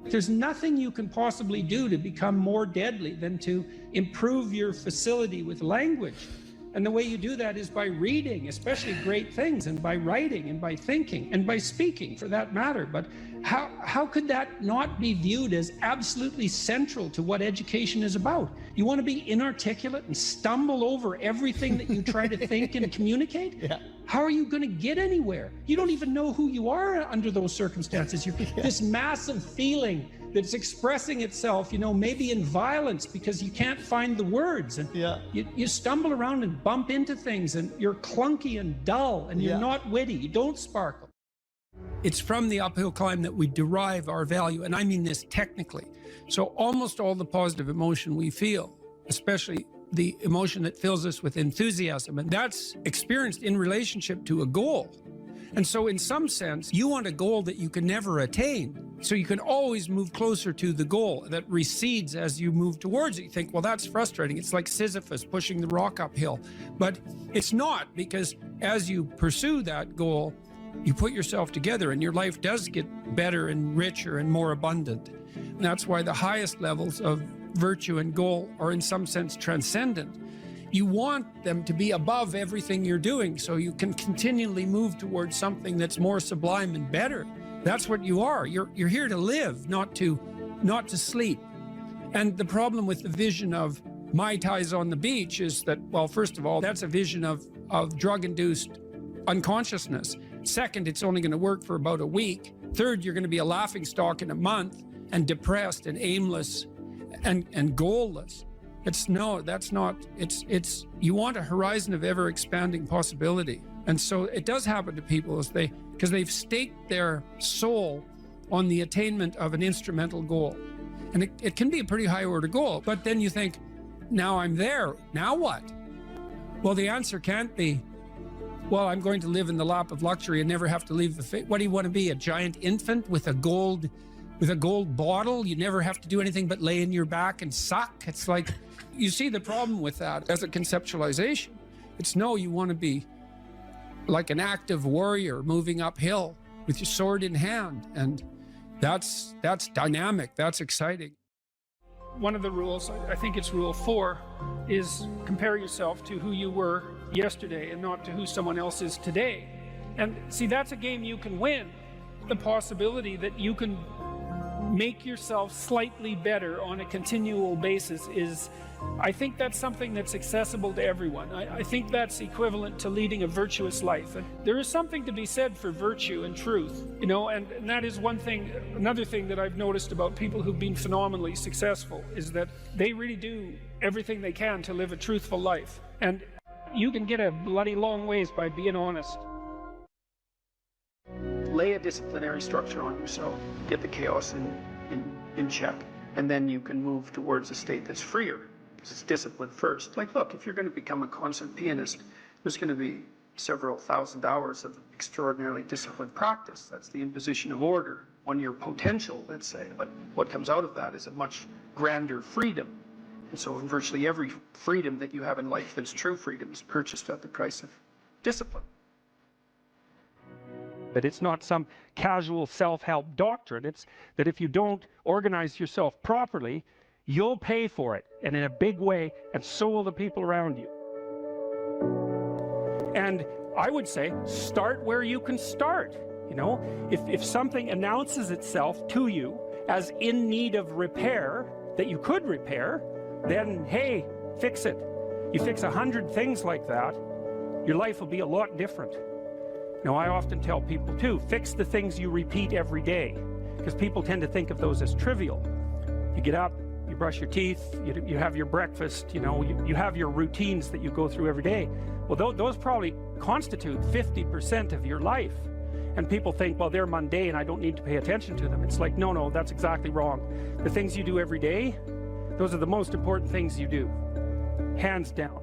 Speaker 3: There's nothing you can possibly do to become more deadly than to improve your facility with language. And the way you do that is by reading, especially great things, and by writing, and by thinking, and by speaking, for that matter. But how could that not be viewed as absolutely central to what education is about? You want to be inarticulate and stumble over everything that you try to think and communicate?
Speaker 6: Yeah.
Speaker 3: How are you going to get anywhere? You don't even know who you are under those circumstances. You're this massive feeling that's expressing itself, you know, maybe in violence because you can't find the words, and you stumble around and bump into things, and you're clunky and dull, and you're not witty, you don't sparkle. It's from the uphill climb that we derive our value, and I mean this technically. So almost all the positive emotion we feel, especially the emotion that fills us with enthusiasm, and that's experienced in relationship to a goal. And so in some sense, you want a goal that you can never attain. So you can always move closer to the goal that recedes as you move towards it. You think, well, that's frustrating. It's like Sisyphus pushing the rock uphill. But it's not, because as you pursue that goal, you put yourself together and your life does get better and richer and more abundant. And that's why the highest levels of virtue and goal are in some sense transcendent. You want them to be above everything you're doing so you can continually move towards something that's more sublime and better. That's what you are. You're here to live, not to sleep. And the problem with the vision of Mai Tais on the beach is that, well, first of all, that's a vision of drug-induced unconsciousness. Second, it's only going to work for about a week. Third, you're going to be a laughingstock in a month and depressed and aimless and goalless. You want a horizon of ever expanding possibility. And so it does happen to people because they've staked their soul on the attainment of an instrumental goal. And it can be a pretty high order goal, but then you think, now I'm there, now what? Well, the answer can't be, well, I'm going to live in the lap of luxury and never have to leave the face. What do you want to be, a giant infant with a gold bottle? You never have to do anything but lay in your back and suck. It's like, you see the problem with that as a conceptualization. It's no, you want to be like an active warrior moving uphill with your sword in hand. And that's dynamic, that's exciting.
Speaker 2: One of the rules, I think it's rule 4, is compare yourself to who you were yesterday and not to who someone else is today. And see, that's a game you can win. The possibility that you can make yourself slightly better on a continual basis is, I think that's something that's accessible to everyone. I think that's equivalent to leading a virtuous life. And there is something to be said for virtue and truth, you know, and that is one thing. Another thing that I've noticed about people who've been phenomenally successful is that they really do everything they can to live a truthful life. And you can get a bloody long ways by being honest. Lay a disciplinary structure on yourself. Get the chaos in
Speaker 1: in check. And then you can move towards a state that's freer. It's discipline first. Like, look, if you're going to become a concert pianist, there's going to be several thousand hours of extraordinarily disciplined practice. That's the imposition of order on your potential, let's say. But what comes out of that is a much grander freedom. And so virtually every freedom that you have in life that's true freedom is purchased at the price of discipline.
Speaker 2: But it's not some casual self-help doctrine. It's that if you don't organize yourself properly, you'll pay for it, and in a big way, and so will the people around you. And I would say, start where you can start. You know, if something announces itself to you as in need of repair, that you could repair, then hey, fix it. You fix 100 things like that, your life will be a lot different. Now, I often tell people too, fix the things you repeat every day, because people tend to think of those as trivial. You get up, you brush your teeth, you have your breakfast, you know, you have your routines that you go through every day. Well, those probably constitute 50% of your life. And people think, well, they're mundane, I don't need to pay attention to them. It's like, no, that's exactly wrong. The things you do every day, those are the most important things you do, hands down.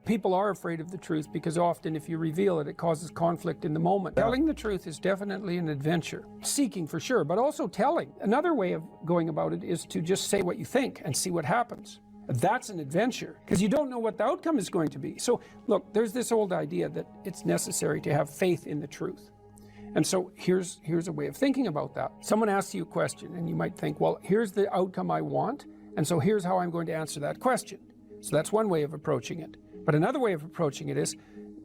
Speaker 3: People are afraid of the truth because often if you reveal it, it causes conflict in the moment. Telling the truth is definitely an adventure. Seeking for sure, but also telling. Another way of going about it is to just say what you think and see what happens. That's an adventure because you don't know what the outcome is going to be. So look, there's this old idea that it's necessary to have faith in the truth. And so here's a way of thinking about that. Someone asks you a question and you might think, well, here's the outcome I want, and so here's how I'm going to answer that question. So that's one way of approaching it. But another way of approaching it is,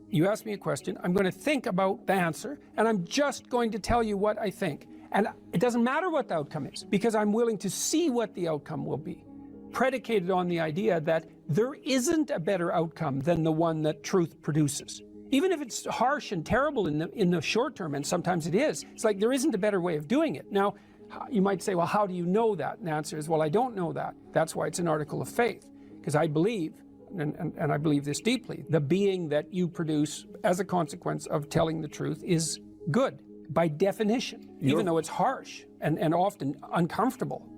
Speaker 3: you ask me a question, I'm going to think about the answer, and I'm just going to tell you what I think. And it doesn't matter what the outcome is, because I'm willing to see what the outcome will be, predicated on the idea that there isn't a better outcome than the one that truth produces. Even if it's harsh and terrible in the short term, and sometimes it is, it's like there isn't a better way of doing it. Now, you might say, well, how do you know that? And the answer is, well, I don't know that. That's why it's an article of faith, because I believe, and I believe this deeply, the being that you produce as a consequence of telling the truth is good, by definition, even though it's harsh and often uncomfortable,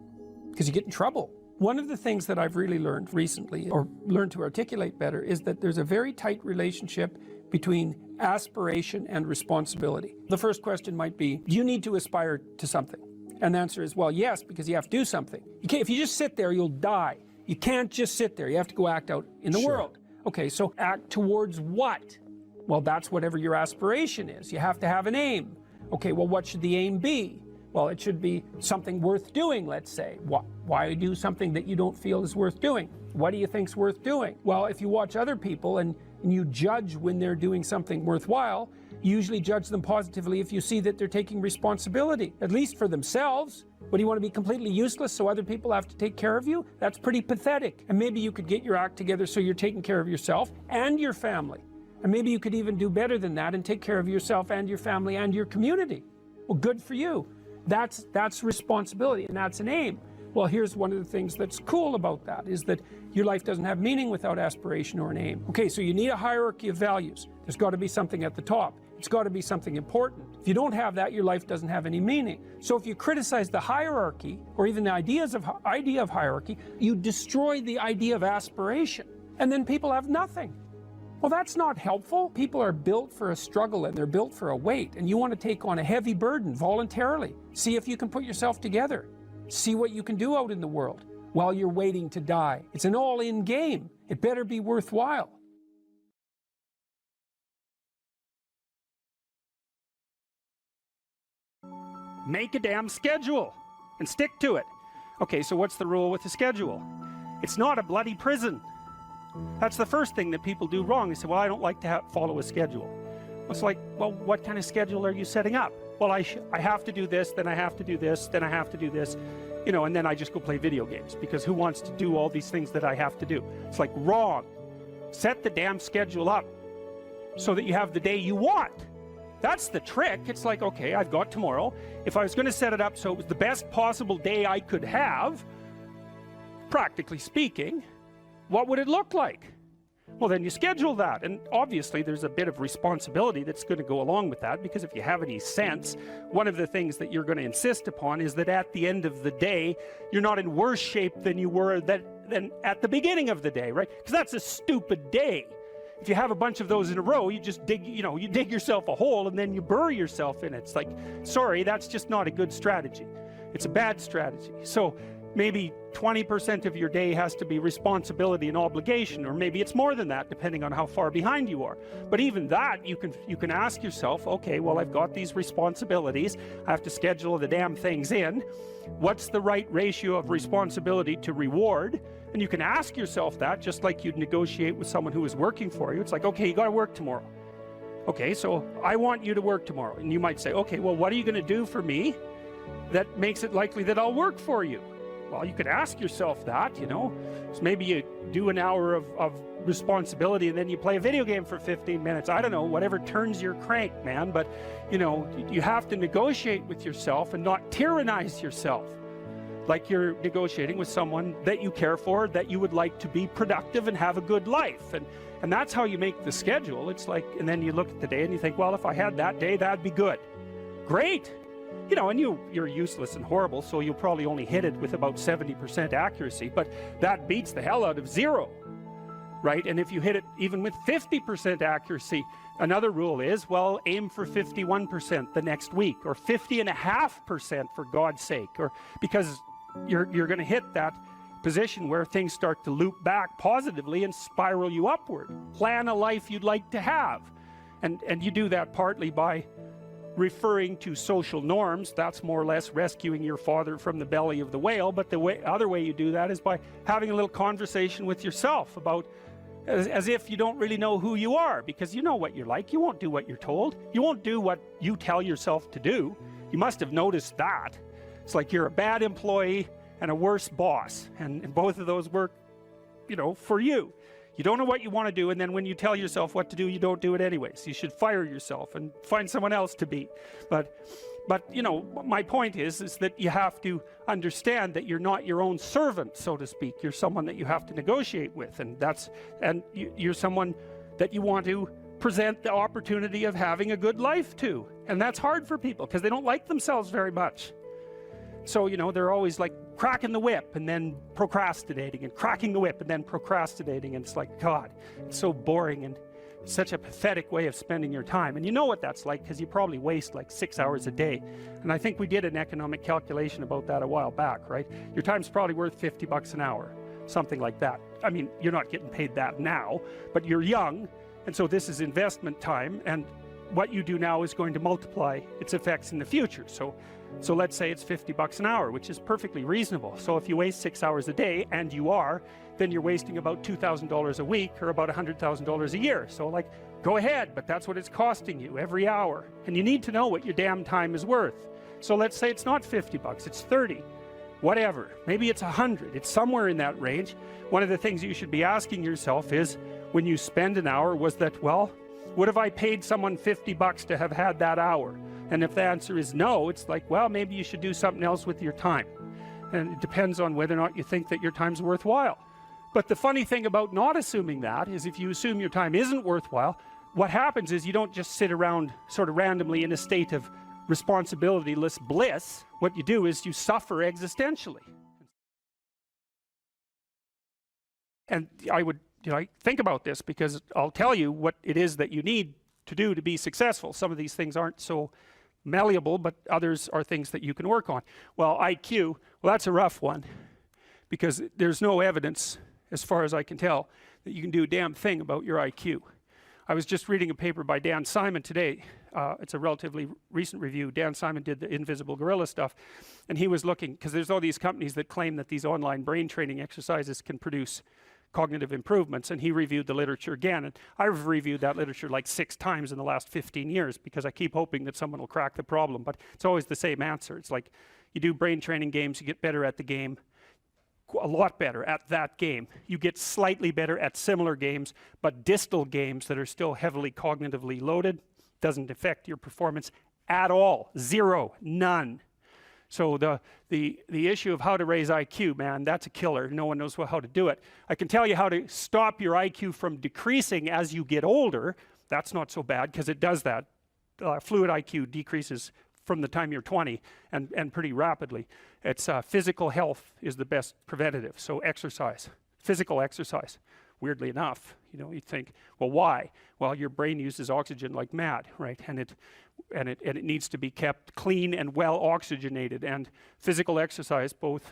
Speaker 3: because you get in trouble. One of the things that I've really learned recently, or learned to articulate better, is that there's a very tight relationship between aspiration and responsibility. The first question might be, do you need to aspire to something? And the answer is, well, yes, because you have to do something. If you just sit there, you'll die. You can't just sit there. You have to go act out in the world. Okay, so act towards what? Well, that's whatever your aspiration is. You have to have an aim. Okay, well, what should the aim be? Well, it should be something worth doing, let's say. Why do something that you don't feel is worth doing? What do you think's worth doing? Well, if you watch other people and you judge when they're doing something worthwhile, you usually judge them positively if you see that they're taking responsibility, at least for themselves. What, do you want to be completely useless so other people have to take care of you? That's pretty pathetic. And maybe you could get your act together so you're taking care of yourself and your family. And maybe you could even do better than that and take care of yourself and your family and your community. Well, good for you. That's responsibility, and that's an aim. Well, here's one of the things that's cool about that, is that your life doesn't have meaning without aspiration or an aim. Okay, so you need a hierarchy of values. There's got to be something at the top. It's got to be something important. If you don't have that, your life doesn't have any meaning. So if you criticize the hierarchy, or even the idea of hierarchy, you destroy the idea of aspiration. And then people have nothing. Well, that's not helpful. People are built for a struggle, and they're built for a weight, and you want to take on a heavy burden voluntarily. See if you can put yourself together. See what you can do out in the world while you're waiting to die. It's an all-in game. It better be worthwhile.
Speaker 2: Make a damn schedule and stick to it. Okay, so what's the rule with the schedule? It's not a bloody prison. That's the first thing that people do wrong. They say, well, I don't like to follow a schedule. It's like, well, what kind of schedule are you setting up? Well, I have to do this, then I have to do this, then I have to do this, you know, and then I just go play video games, because who wants to do all these things that I have to do? It's like, wrong. Set the damn schedule up so that you have the day you want. That's the trick. It's like, okay, I've got tomorrow. If I was going to set it up so it was the best possible day I could have, practically speaking, what would it look like? Well, then you schedule that, and obviously there's a bit of responsibility that's going to go along with that, because if you have any sense, one of the things that you're going to insist upon is that at the end of the day, you're not in worse shape than you were than at the beginning of the day, right? Because that's a stupid day. If you have a bunch of those in a row, you just dig, you dig yourself a hole and then you bury yourself in it. It's like, sorry, that's just not a good strategy. It's a bad strategy. So maybe 20% of your day has to be responsibility and obligation, or maybe it's more than that, depending on how far behind you are. But even that, you can ask yourself, okay, well, I've got these responsibilities. I have to schedule the damn things in. What's the right ratio of responsibility to reward? And you can ask yourself that, just like you'd negotiate with someone who is working for you. It's like, okay, you got to work tomorrow. Okay, so I want you to work tomorrow. And you might say, okay, well, what are you going to do for me that makes it likely that I'll work for you? Well, you could ask yourself that, So maybe you do an hour of responsibility and then you play a video game for 15 minutes. I don't know, whatever turns your crank, man. But, you have to negotiate with yourself and not tyrannize yourself. Like you're negotiating with someone that you care for, that you would like to be productive and have a good life. And that's how you make the schedule. It's like, and then you look at the day and you think, well, if I had that day, that'd be good. Great. And you're useless and horrible, so you'll probably only hit it with about 70% accuracy, but that beats the hell out of 0, right? And if you hit it even with 50% accuracy, another rule is, well, aim for 51% the next week, or 50.5% for God's sake, or because you're going to hit that position where things start to loop back positively and spiral you upward. Plan a life you'd like to have, and you do that partly by referring to social norms. That's more or less rescuing your father from the belly of the whale. But the other way you do that is by having a little conversation with yourself about, as if you don't really know who you are, because you know what you're like. You won't do what you're told. You won't do what you tell yourself to do. You must have noticed that. It's like you're a bad employee and a worse boss, and both of those work, for you. You don't know what you want to do, and then when you tell yourself what to do, you don't do it anyways. You should fire yourself and find someone else to beat. But my point is that you have to understand that you're not your own servant, so to speak. You're someone that you have to negotiate with, and you're someone that you want to present the opportunity of having a good life to. And that's hard for people because they don't like themselves very much. So, they're always like cracking the whip and then procrastinating, and cracking the whip and then procrastinating. And it's like, God, it's so boring and such a pathetic way of spending your time. And you know what that's like, because you probably waste like 6 hours a day. And I think we did an economic calculation about that a while back, right? Your time's probably worth $50 an hour, something like that. I mean, you're not getting paid that now, but you're young, and so this is investment time, and what you do now is going to multiply its effects in the future. So let's say it's $50 an hour, which is perfectly reasonable. So if you waste 6 hours a day, and you are, then you're wasting about $2,000 a week, or about $100,000 a year. So like, go ahead, but that's what it's costing you every hour. And you need to know what your damn time is worth. So let's say it's not $50, it's 30, whatever. Maybe it's 100, it's somewhere in that range. One of the things you should be asking yourself is, when you spend an hour, was that, well, would have I paid someone $50 to have had that hour? And if the answer is no, it's like, well, maybe you should do something else with your time. And it depends on whether or not you think that your time's worthwhile. But the funny thing about not assuming that is, if you assume your time isn't worthwhile, what happens is you don't just sit around sort of randomly in a state of responsibilityless bliss. What you do is you suffer existentially. And I would think about this, because I'll tell you what it is that you need to do to be successful. Some of these things aren't so malleable, but others are things that you can work on. Well, IQ, well, that's a rough one, because there's no evidence, as far as I can tell, that you can do a damn thing about your IQ. I was just reading a paper by Dan Simon today. It's a relatively recent review. Dan Simon did the invisible gorilla stuff, and he was looking, because there's all these companies that claim that these online brain training exercises can produce cognitive improvements, and he reviewed the literature again. And I've reviewed that literature like 6 times in the last 15 years, because I keep hoping that someone will crack the problem, but it's always the same answer. It's like, you do brain training games, you get better at the game, a lot better at that game. You get slightly better at similar games, but distal games that are still heavily cognitively loaded doesn't affect your performance at all. 0, none. So the issue of how to raise IQ, man, that's a killer. No one knows how to do it. I can tell you how to stop your IQ from decreasing as you get older. That's not so bad, because it does that. Fluid IQ decreases from the time you're 20 and pretty rapidly. It's physical health is the best preventative. So exercise, physical exercise. Weirdly enough, you know, you'd think, well, why? Well, your brain uses oxygen like mad, right? And it needs to be kept clean and well oxygenated. And physical exercise, both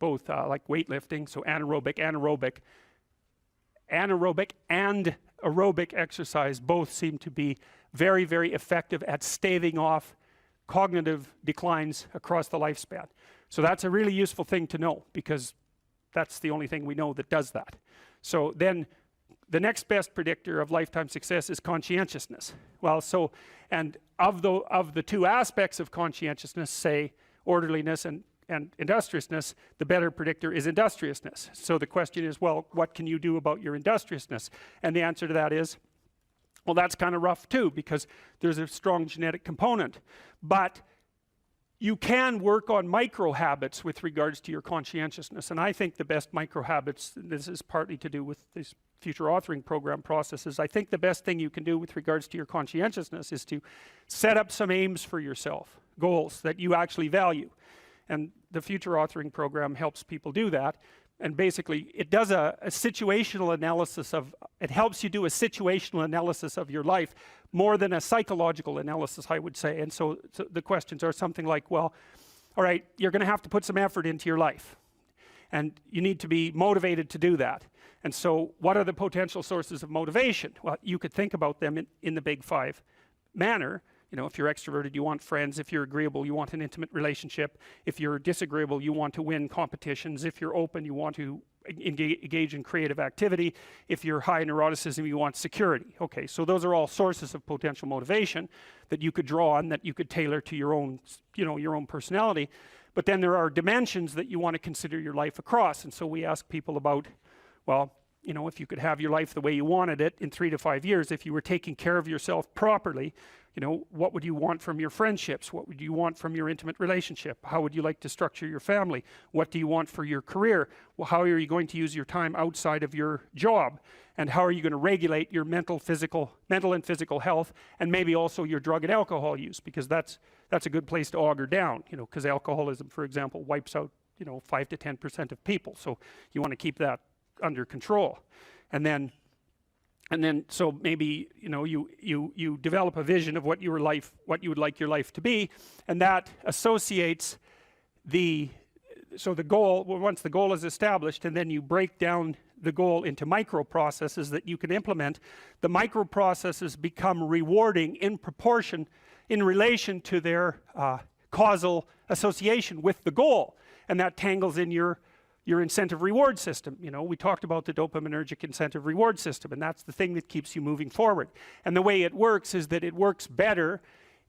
Speaker 2: like weightlifting, so anaerobic and aerobic exercise, both seem to be very, very effective at staving off cognitive declines across the lifespan. So that's a really useful thing to know, because that's the only thing we know that does that. So then the next best predictor of lifetime success is conscientiousness. Well, so, and of the two aspects of conscientiousness, say orderliness and industriousness, the better predictor is industriousness. So the question is, well, what can you do about your industriousness? And the answer to that is, well, that's kind of rough too, because there's a strong genetic component. But you can work on micro habits with regards to your conscientiousness. And I think the best micro habits, this is partly to do with this future authoring program processes, I think the best thing you can do with regards to your conscientiousness is to set up some aims for yourself, goals that you actually value. And the future authoring program helps people do that. And basically, it does a situational analysis of, it helps you do a situational analysis of your life more than a psychological analysis, I would say. And so the questions are something like, well, all right, you're going to have to put some effort into your life. And you need to be motivated to do that. And so what are the potential sources of motivation? Well, you could think about them in the big five manner. You know, if you're extroverted, you want friends. If you're agreeable, you want an intimate relationship. If you're disagreeable, you want to win competitions. If you're open, you want to engage in creative activity. If you're high in neuroticism, you want security. Okay, so those are all sources of potential motivation that you could draw on, that you could tailor to your own, you know, your own personality. But then there are dimensions that you want to consider your life across. And so we ask people about, well, you know, if you could have your life the way you wanted it in 3 to 5 years, if you were taking care of yourself properly, you know, what would you want from your friendships? What would you want from your intimate relationship? How would you like to structure your family? What do you want for your career? Well, how are you going to use your time outside of your job? And how are you going to regulate your mental and physical health, and maybe also your drug and alcohol use? Because that's a good place to auger down, you know, because alcoholism, for example, wipes out, you know, 5 to 10% of people. So you want to keep that under control. And then so maybe, you know, you develop a vision of what you would like your life to be, and that associates the goal. Well, once the goal is established, and then you break down the goal into micro processes that you can implement, the micro processes become rewarding in proportion, in relation to their causal association with the goal, and that tangles in your incentive reward system. You know, we talked about the dopaminergic incentive reward system, and that's the thing that keeps you moving forward. And the way it works is that it works better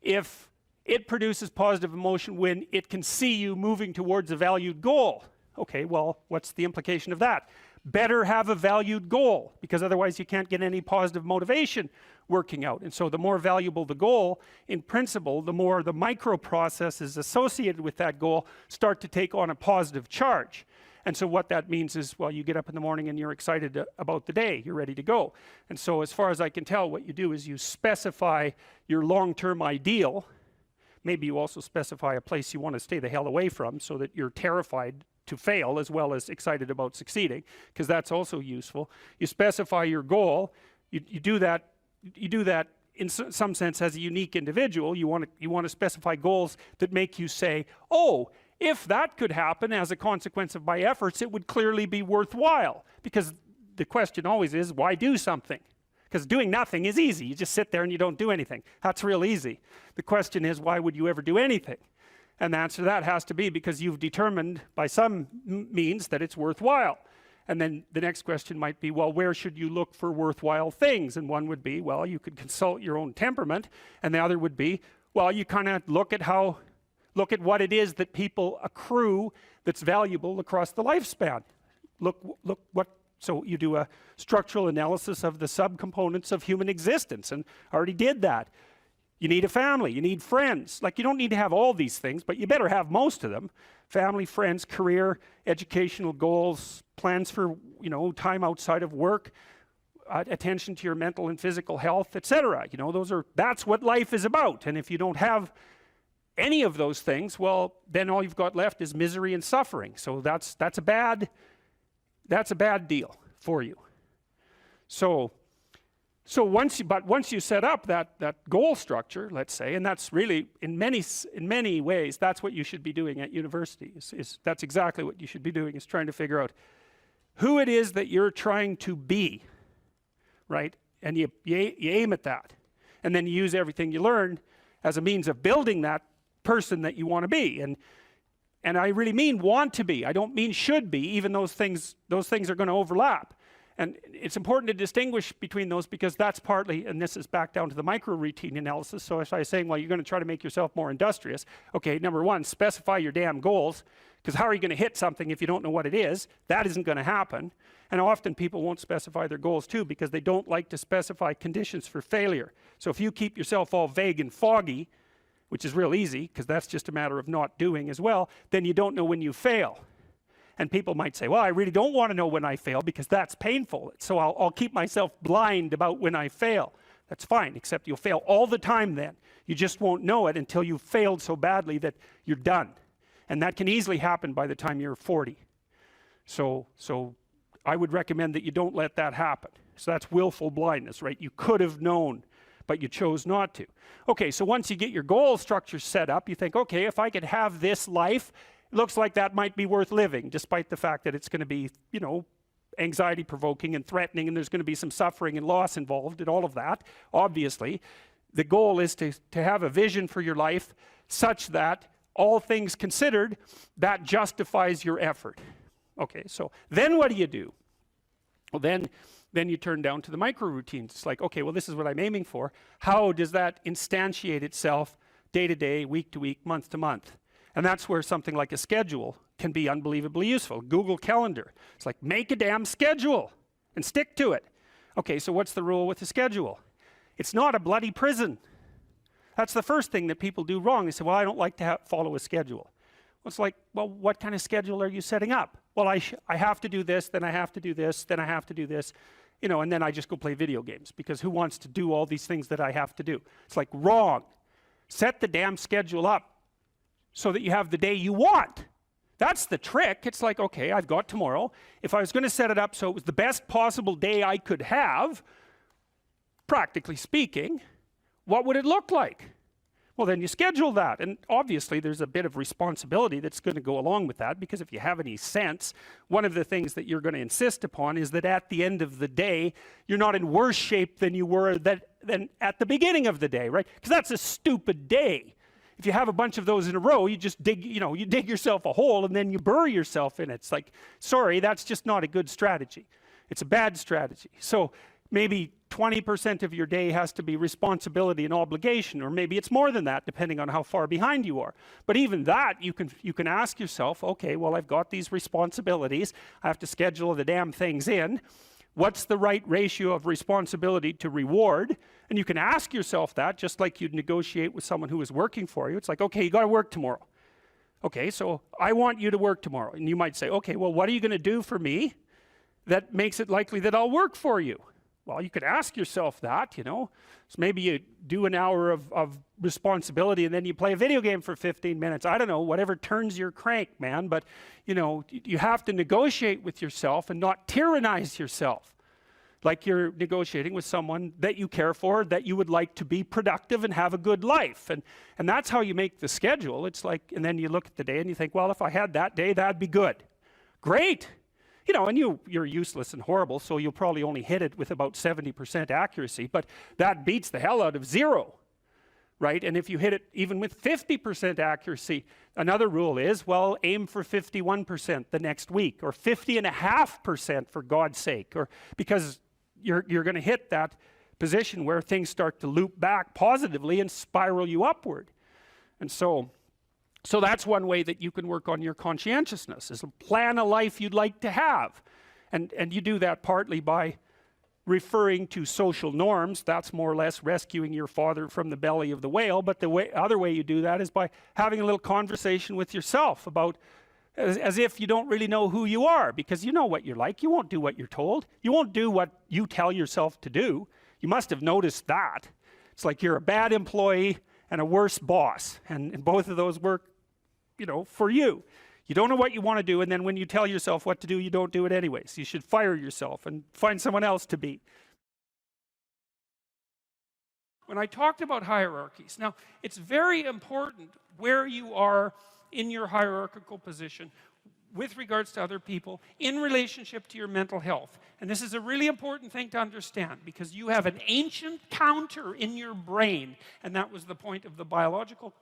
Speaker 2: if it produces positive emotion when it can see you moving towards a valued goal. Okay, well, what's the implication of that? Better have a valued goal, because otherwise you can't get any positive motivation working out. And so the more valuable the goal, in principle, the more the micro processes associated with that goal start to take on a positive charge. And so what that means is, well, you get up in the morning and you're excited about the day, you're ready to go. And so as far as I can tell, what you do is you specify your long-term ideal. Maybe you also specify a place you want to stay the hell away from, so that you're terrified to fail as well as excited about succeeding, because that's also useful. You specify your goal. You do that in some sense as a unique individual. You want to specify goals that make you say, oh, if that could happen as a consequence of my efforts, it would clearly be worthwhile. Because the question always is, why do something? Because doing nothing is easy. You just sit there and you don't do anything. That's real easy. The question is, why would you ever do anything? And the answer to that has to be because you've determined by some means that it's worthwhile. And then the next question might be, well, where should you look for worthwhile things? And one would be, well, you could consult your own temperament. And the other would be, well, you kind of look at what it is that people accrue that's valuable across the lifespan. So you do a structural analysis of the subcomponents of human existence, and I already did that. You need a family, you need friends. Like, you don't need to have all these things, but you better have most of them. Family, friends, career, educational goals, plans for, you know, time outside of work, attention to your mental and physical health, etc. You know, that's what life is about. And if you don't have any of those things, well, then all you've got left is misery and suffering. So that's a bad deal for you. So once you set up that goal structure, let's say, and that's really in many ways that's what you should be doing at university. That's exactly what you should be doing, is trying to figure out who it is that you're trying to be, right? And you aim at that, and then you use everything you learn as a means of building that person that you want to be. And I really mean want to be. I don't mean should be. Even those things are going to overlap. And it's important to distinguish between those, because that's partly, and this is back down to the micro routine analysis. So as I was saying, well, you're going to try to make yourself more industrious. Okay, number one, specify your damn goals, because how are you going to hit something if you don't know what it is? That isn't going to happen. And often people won't specify their goals too, because they don't like to specify conditions for failure. So if you keep yourself all vague and foggy, which is real easy, because that's just a matter of not doing as well, then you don't know when you fail. And people might say, well, I really don't want to know when I fail, because that's painful. So I'll keep myself blind about when I fail. That's fine, except you'll fail all the time then. You just won't know it until you've failed so badly that you're done. And that can easily happen by the time you're 40. So I would recommend that you don't let that happen. So that's willful blindness, right? You could have known, but you chose not to. Okay, so once you get your goal structure set up, you think, okay, if I could have this life, it looks like that might be worth living, despite the fact that it's going to be, you know, anxiety provoking and threatening, and there's going to be some suffering and loss involved and all of that. Obviously, the goal is to have a vision for your life such that, all things considered, that justifies your effort. Okay, so then what do? Well, then you turn down to the micro routines. It's like, okay, well, this is what I'm aiming for. How does that instantiate itself day to day, week to week, month to month? And that's where something like a schedule can be unbelievably useful. Google Calendar. It's like, make a damn schedule and stick to it. Okay, so what's the rule with the schedule? It's not a bloody prison. That's the first thing that people do wrong. They say, well, I don't like to follow a schedule. Well, it's like, well, what kind of schedule are you setting up? Well, I have to do this, then I have to do this, then I have to do this, you know, and then I just go play video games, because who wants to do all these things that I have to do? It's like, wrong. Set the damn schedule up so that you have the day you want. That's the trick. It's like, okay, I've got tomorrow. If I was going to set it up so it was the best possible day I could have, practically speaking, what would it look like? Well, then you schedule that. And obviously there's a bit of responsibility that's going to go along with that, because if you have any sense, one of the things that you're going to insist upon is that at the end of the day, you're not in worse shape than you were than at the beginning of the day, right? Because that's a stupid day. If you have a bunch of those in a row, you just dig yourself a hole and then you bury yourself in it. It's like, sorry, that's just not a good strategy. It's a bad strategy. So maybe 20% of your day has to be responsibility and obligation, or maybe it's more than that, depending on how far behind you are. But even that, you can ask yourself, okay, well, I've got these responsibilities. I have to schedule the damn things in. What's the right ratio of responsibility to reward? And you can ask yourself that, just like you'd negotiate with someone who is working for you. It's like, okay, you got to work tomorrow. Okay, so I want you to work tomorrow. And you might say, okay, well, what are you going to do for me that makes it likely that I'll work for you? Well, you could ask yourself that, you know. So maybe you do an hour of responsibility and then you play a video game for 15 minutes. I don't know, whatever turns your crank, man. But, you know, you have to negotiate with yourself and not tyrannize yourself. Like you're negotiating with someone that you care for, that you would like to be productive and have a good life. And that's how you make the schedule. It's like, and then you look at the day and you think, well, if I had that day, that'd be good. Great. You know, and you're useless and horrible, so you'll probably only hit it with about 70% accuracy, but that beats the hell out of 0, right? And if you hit it even with 50% accuracy, another rule is, well, aim for 51% the next week, or 50.5% for God's sake, or because you're going to hit that position where things start to loop back positively and spiral you upward. And so that's one way that you can work on your conscientiousness, is plan a life you'd like to have. And you do that partly by referring to social norms. That's more or less rescuing your father from the belly of the whale. But the other way you do that is by having a little conversation with yourself about, as if you don't really know who you are, because you know what you're like. You won't do what you're told. You won't do what you tell yourself to do. You must have noticed that. It's like you're a bad employee and a worse boss, and both of those work, you know, for you. You don't know what you want to do, and then when you tell yourself what to do, you don't do it anyways. You should fire yourself and find someone else to be. When I talked about hierarchies, now it's very important where you are in your hierarchical position with regards to other people in relationship to your mental health. And this is a really important thing to understand, because you have an ancient counter in your brain, and that was the point of the biological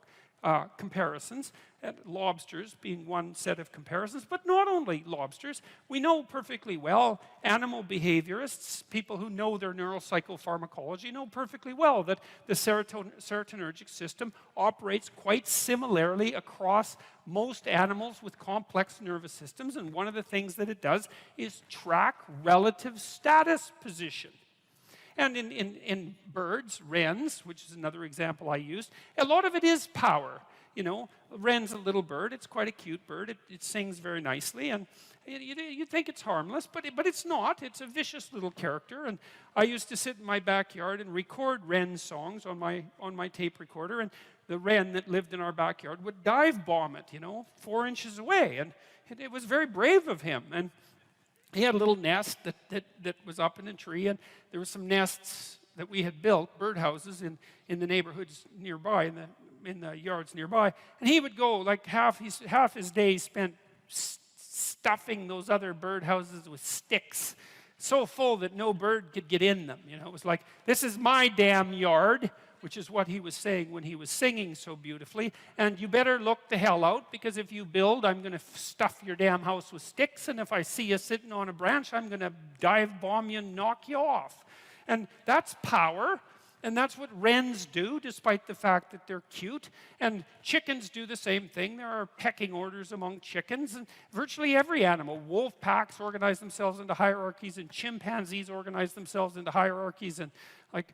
Speaker 2: comparisons, and lobsters being one set of comparisons, but not only lobsters. We know perfectly well, animal behaviorists, people who know their neuropsychopharmacology, know perfectly well that the serotonergic system operates quite similarly across most animals with complex nervous systems, and one of the things that it does is track relative status position. And in birds, wrens, which is another example I used, a lot of it is power. You know, wren's a little bird. It's quite a cute bird. It sings very nicely, and you think it's harmless, but it's not. It's a vicious little character. And I used to sit in my backyard and record wren songs on my tape recorder, and the wren that lived in our backyard would dive bomb it, you know, 4 inches away, and it was very brave of him. And he had a little nest that was up in a tree, and there were some nests that we had built, birdhouses, in the neighborhoods nearby, in the yards nearby. And he would go, like half his day spent stuffing those other birdhouses with sticks, so full that no bird could get in them. You know, it was like, this is my damn yard, which is what he was saying when he was singing so beautifully. And you better look the hell out, because if you build, I'm going to stuff your damn house with sticks, and if I see you sitting on a branch, I'm going to dive bomb you and knock you off. And that's power, and that's what wrens do, despite the fact that they're cute. And chickens do the same thing. There are pecking orders among chickens, and virtually every animal. Wolf packs organize themselves into hierarchies, and chimpanzees organize themselves into hierarchies, and like,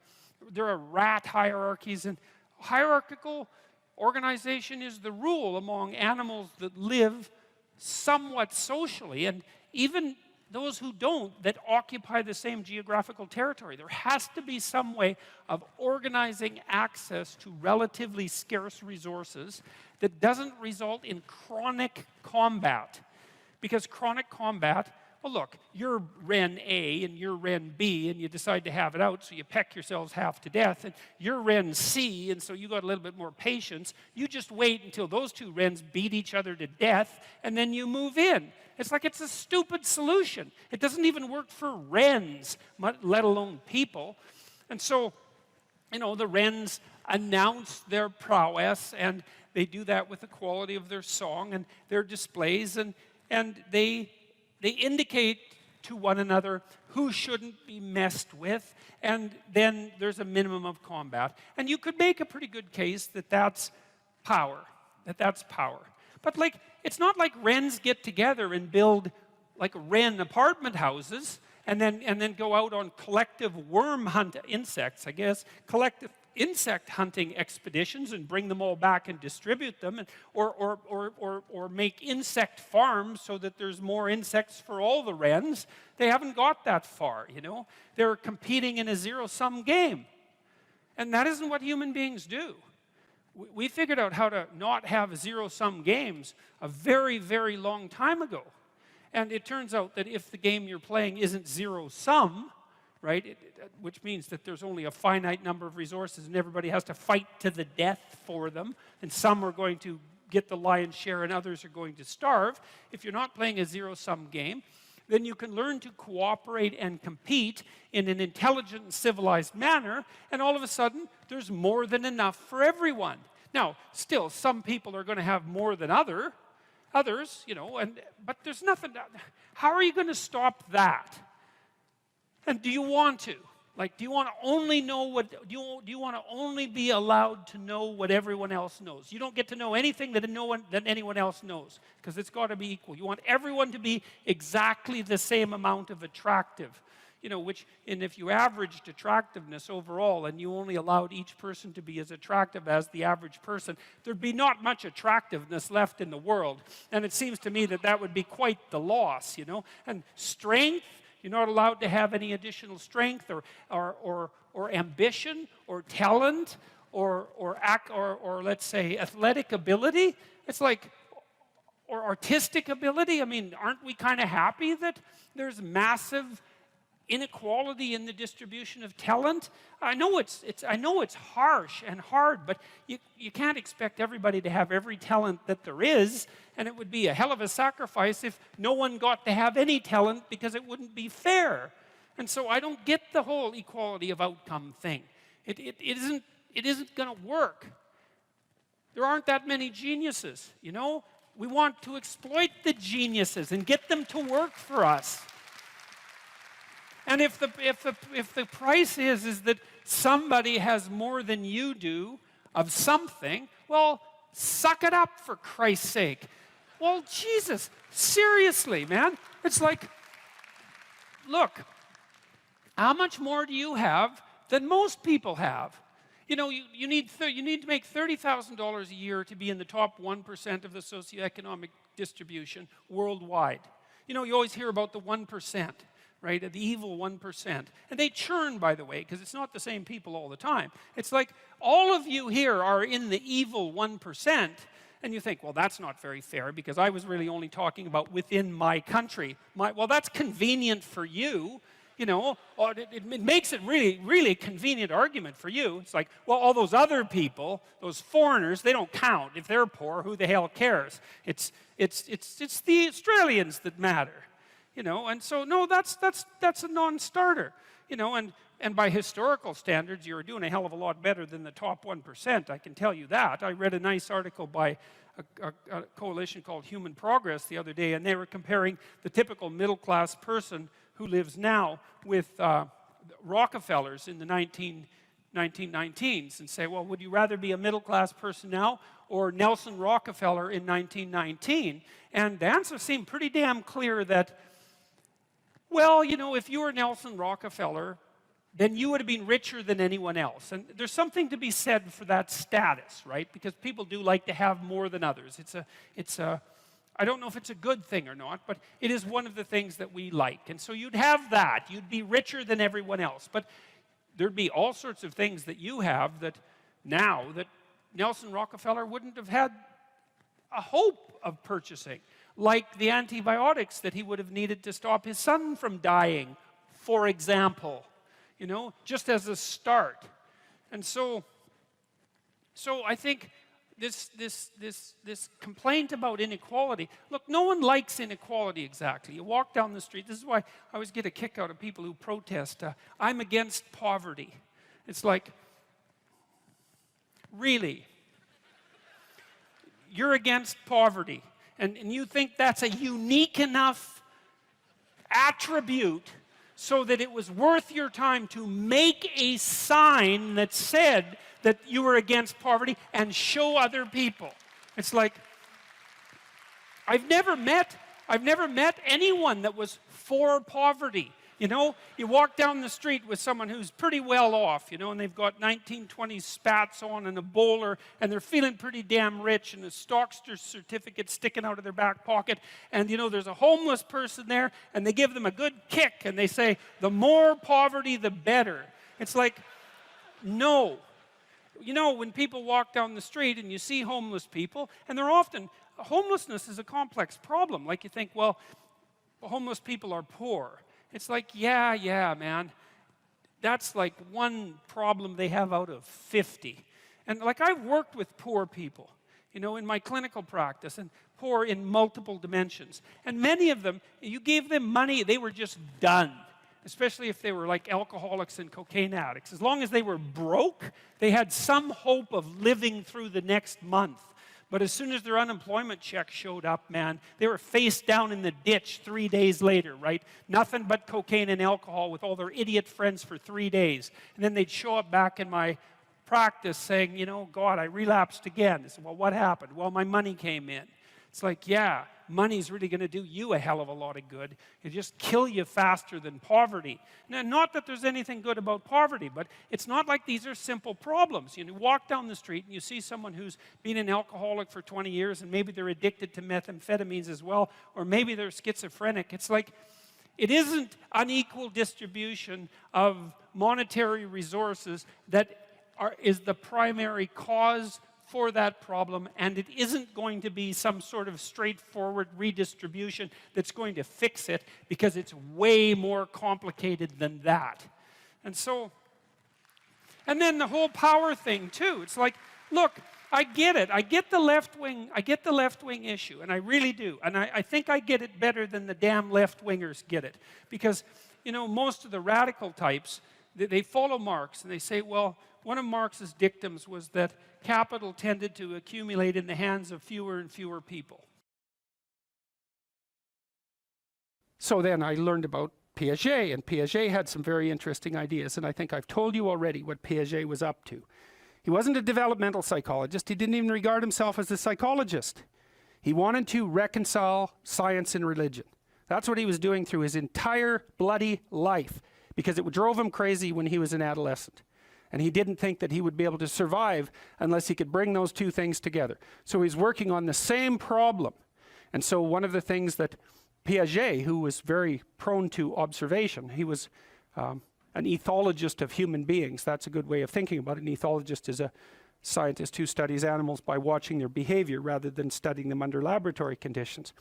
Speaker 2: there are rat hierarchies, and hierarchical organization is the rule among animals that live somewhat socially, and even those who don't, that occupy the same geographical territory. There has to be some way of organizing access to relatively scarce resources that doesn't result in chronic combat. Because chronic combat, well, look, you're Wren A and you're Wren B, and you decide to have it out, so you peck yourselves half to death, and you're Wren C, and so you got a little bit more patience. You just wait until those two wrens beat each other to death, and then you move in. It's like, it's a stupid solution. It doesn't even work for wrens, let alone people. And so, you know, the wrens announce their prowess, and they do that with the quality of their song and their displays, and they indicate to one another who shouldn't be messed with, and then there's a minimum of combat. And you could make a pretty good case that that's power, But like, it's not like wrens get together and build like wren apartment houses and then go out on collective worm hunt insects, I guess, collective insect hunting expeditions and bring them all back and distribute them, and, or make insect farms so that there's more insects for all the wrens. They haven't got that far, you know. They're competing in a zero-sum game. And that isn't what human beings do. We figured out how to not have zero-sum games a very, very long time ago. And it turns out that if the game you're playing isn't zero-sum, right, which means that there's only a finite number of resources and everybody has to fight to the death for them, and some are going to get the lion's share and others are going to starve. If you're not playing a zero-sum game, then you can learn to cooperate and compete in an intelligent and civilized manner, and all of a sudden, there's more than enough for everyone. Now, still, some people are going to have more than others, you know, but there's nothing. How are you going to stop that? And do you want to? Like, do you want to only know what, do you want to only be allowed to know what everyone else knows? You don't get to know anything that anyone else knows, because it's got to be equal. You want everyone to be exactly the same amount of attractive. and if you averaged attractiveness overall and you only allowed each person to be as attractive as the average person, there'd be not much attractiveness left in the world. And it seems to me that that would be quite the loss, And strength, you're not allowed to have any additional strength or ambition or talent or let's say athletic ability. It's like, or artistic ability. I mean, aren't we kind of happy that there's massive inequality in the distribution of talent? I know it's harsh and hard, but you can't expect everybody to have every talent that there is, and it would be a hell of a sacrifice if no one got to have any talent, because it wouldn't be fair. And so I don't get the whole equality of outcome thing. It isn't going to work. There aren't that many geniuses, We want to exploit the geniuses and get them to work for us. And if the price is that somebody has more than you do of something, well, suck it up, for Christ's sake. Well, Jesus, seriously, man. It's like, look, how much more do you have than most people have? You need to make $30,000 a year to be in the top 1% of the socioeconomic distribution worldwide. You always hear about the 1%. Right, the evil 1%. And they churn, by the way, because it's not the same people all the time. It's like all of you here are in the evil 1%, and you think, well, that's not very fair, because I was really only talking about within my country. Well, that's convenient for you. It makes it really, really convenient argument for you. It's like, well, all those other people, those foreigners, they don't count. If they're poor, who the hell cares? It's the Australians that matter. And so, no, that's a non-starter. And by historical standards, you're doing a hell of a lot better than the top 1%, I can tell you that. I read a nice article by a coalition called Human Progress the other day, and they were comparing the typical middle-class person who lives now with Rockefellers in the 1919s, and say, well, would you rather be a middle-class person now or Nelson Rockefeller in 1919? And the answer seemed pretty damn clear that, well, if you were Nelson Rockefeller, then you would have been richer than anyone else. And there's something to be said for that status, right? Because people do like to have more than others. I don't know if it's a good thing or not, but it is one of the things that we like. And so you'd have that. You'd be richer than everyone else. But there'd be all sorts of things that you have that now that Nelson Rockefeller wouldn't have had a hope of purchasing, like the antibiotics that he would have needed to stop his son from dying, for example, just as a start. And so I think this complaint about inequality, look, no one likes inequality exactly. You walk down the street, this is why I always get a kick out of people who protest, I'm against poverty. It's like, really? You're against poverty, and you think that's a unique enough attribute so that it was worth your time to make a sign that said that you were against poverty and show other people. It's like, I've never met anyone that was for poverty. You walk down the street with someone who's pretty well off, and they've got 1920s spats on and a bowler, and they're feeling pretty damn rich, and a Stockster certificate sticking out of their back pocket, and there's a homeless person there, and they give them a good kick, and they say, the more poverty, the better. It's like, no. When people walk down the street and you see homeless people, and homelessness is a complex problem. Like you think, well, homeless people are poor. It's like, yeah, man. That's like one problem they have out of 50. And like I've worked with poor people, in my clinical practice, and poor in multiple dimensions. And many of them, you gave them money, they were just done. Especially if they were like alcoholics and cocaine addicts. As long as they were broke, they had some hope of living through the next month. But as soon as their unemployment check showed up, man, they were face down in the ditch 3 days later, right? Nothing but cocaine and alcohol with all their idiot friends for 3 days. And then they'd show up back in my practice saying, God, I relapsed again. I said, well, what happened? Well, my money came in. It's like, yeah, money's really going to do you a hell of a lot of good. It'll just kill you faster than poverty. Now, not that there's anything good about poverty, but it's not like these are simple problems. You walk down the street and you see someone who's been an alcoholic for 20 years and maybe they're addicted to methamphetamines as well, or maybe they're schizophrenic. It's like, it isn't unequal distribution of monetary resources that is the primary cause for that problem, and it isn't going to be some sort of straightforward redistribution that's going to fix it, because it's way more complicated than that. And so, and then the whole power thing too. It's like, look, I get it. I get the left wing issue, and I really do. And I think I get it better than the damn left-wingers get it. Because, most of the radical types, they follow Marx, and they say, well, one of Marx's dictums was that capital tended to accumulate in the hands of fewer and fewer people. So then I learned about Piaget, and Piaget had some very interesting ideas, and I think I've told you already what Piaget was up to. He wasn't a developmental psychologist. He didn't even regard himself as a psychologist. He wanted to reconcile science and religion. That's what he was doing through his entire bloody life, because it drove him crazy when he was an adolescent. And he didn't think that he would be able to survive unless he could bring those two things together. So he's working on the same problem. And so one of the things that Piaget, who was very prone to observation, he was an ethologist of human beings. That's a good way of thinking about it. An ethologist is a scientist who studies animals by watching their behavior rather than studying them under laboratory conditions.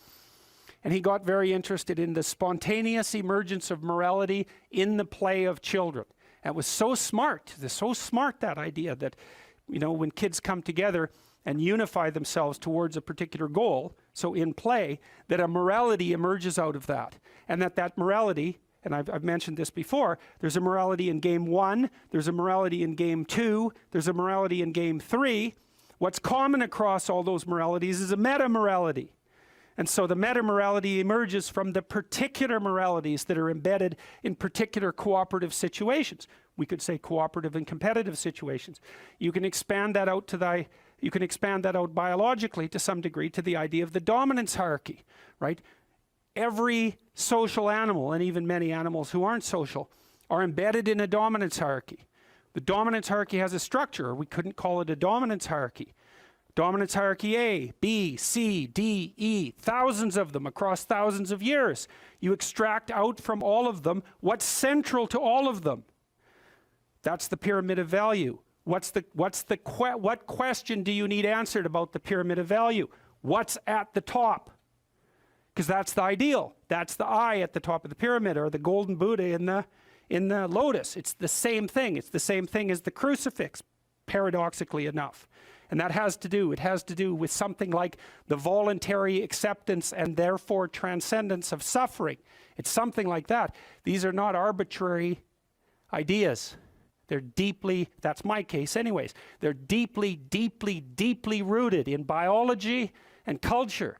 Speaker 2: And he got very interested in the spontaneous emergence of morality in the play of children. It was so smart, that idea that, when kids come together and unify themselves towards a particular goal, so in play, that a morality emerges out of that. And that morality, and I've mentioned this before, there's a morality in game 1, there's a morality in game 2, there's a morality in game 3. What's common across all those moralities is a meta-morality. And so the meta-morality emerges from the particular moralities that are embedded in particular cooperative situations. We could say cooperative and competitive situations. You can expand that out biologically to some degree to the idea of the dominance hierarchy, right? Every social animal, and even many animals who aren't social, are embedded in a dominance hierarchy. The dominance hierarchy has a structure, or we couldn't call it a dominance hierarchy. Dominance hierarchy A, B, C, D, E, thousands of them across thousands of years. You extract out from all of them what's central to all of them. That's the pyramid of value. What question do you need answered about the pyramid of value? What's at the top? Because that's the ideal. That's the eye at the top of the pyramid, or the golden Buddha in the lotus. It's the same thing. It's the same thing as the crucifix, paradoxically enough. And it has to do with something like the voluntary acceptance and therefore transcendence of suffering. It's something like that. These are not arbitrary ideas. They're deeply, that's my case anyways, they're deeply, deeply, deeply rooted in biology and culture.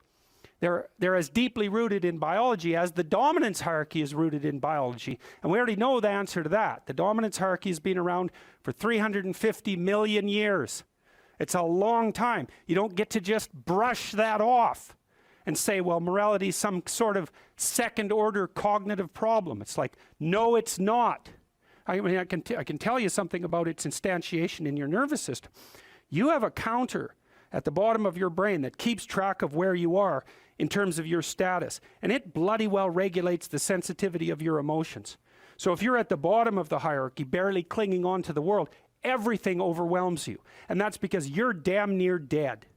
Speaker 2: They're as deeply rooted in biology as the dominance hierarchy is rooted in biology. And we already know the answer to that. The dominance hierarchy has been around for 350 million years. It's a long time. You don't get to just brush that off and say, well, morality is some sort of second-order cognitive problem. It's like, no, it's not. I mean, I can tell you something about its instantiation in your nervous system. You have a counter at the bottom of your brain that keeps track of where you are in terms of your status, and it bloody well regulates the sensitivity of your emotions. So if you're at the bottom of the hierarchy, barely clinging on to the world, everything overwhelms you. And that's because you're damn near dead.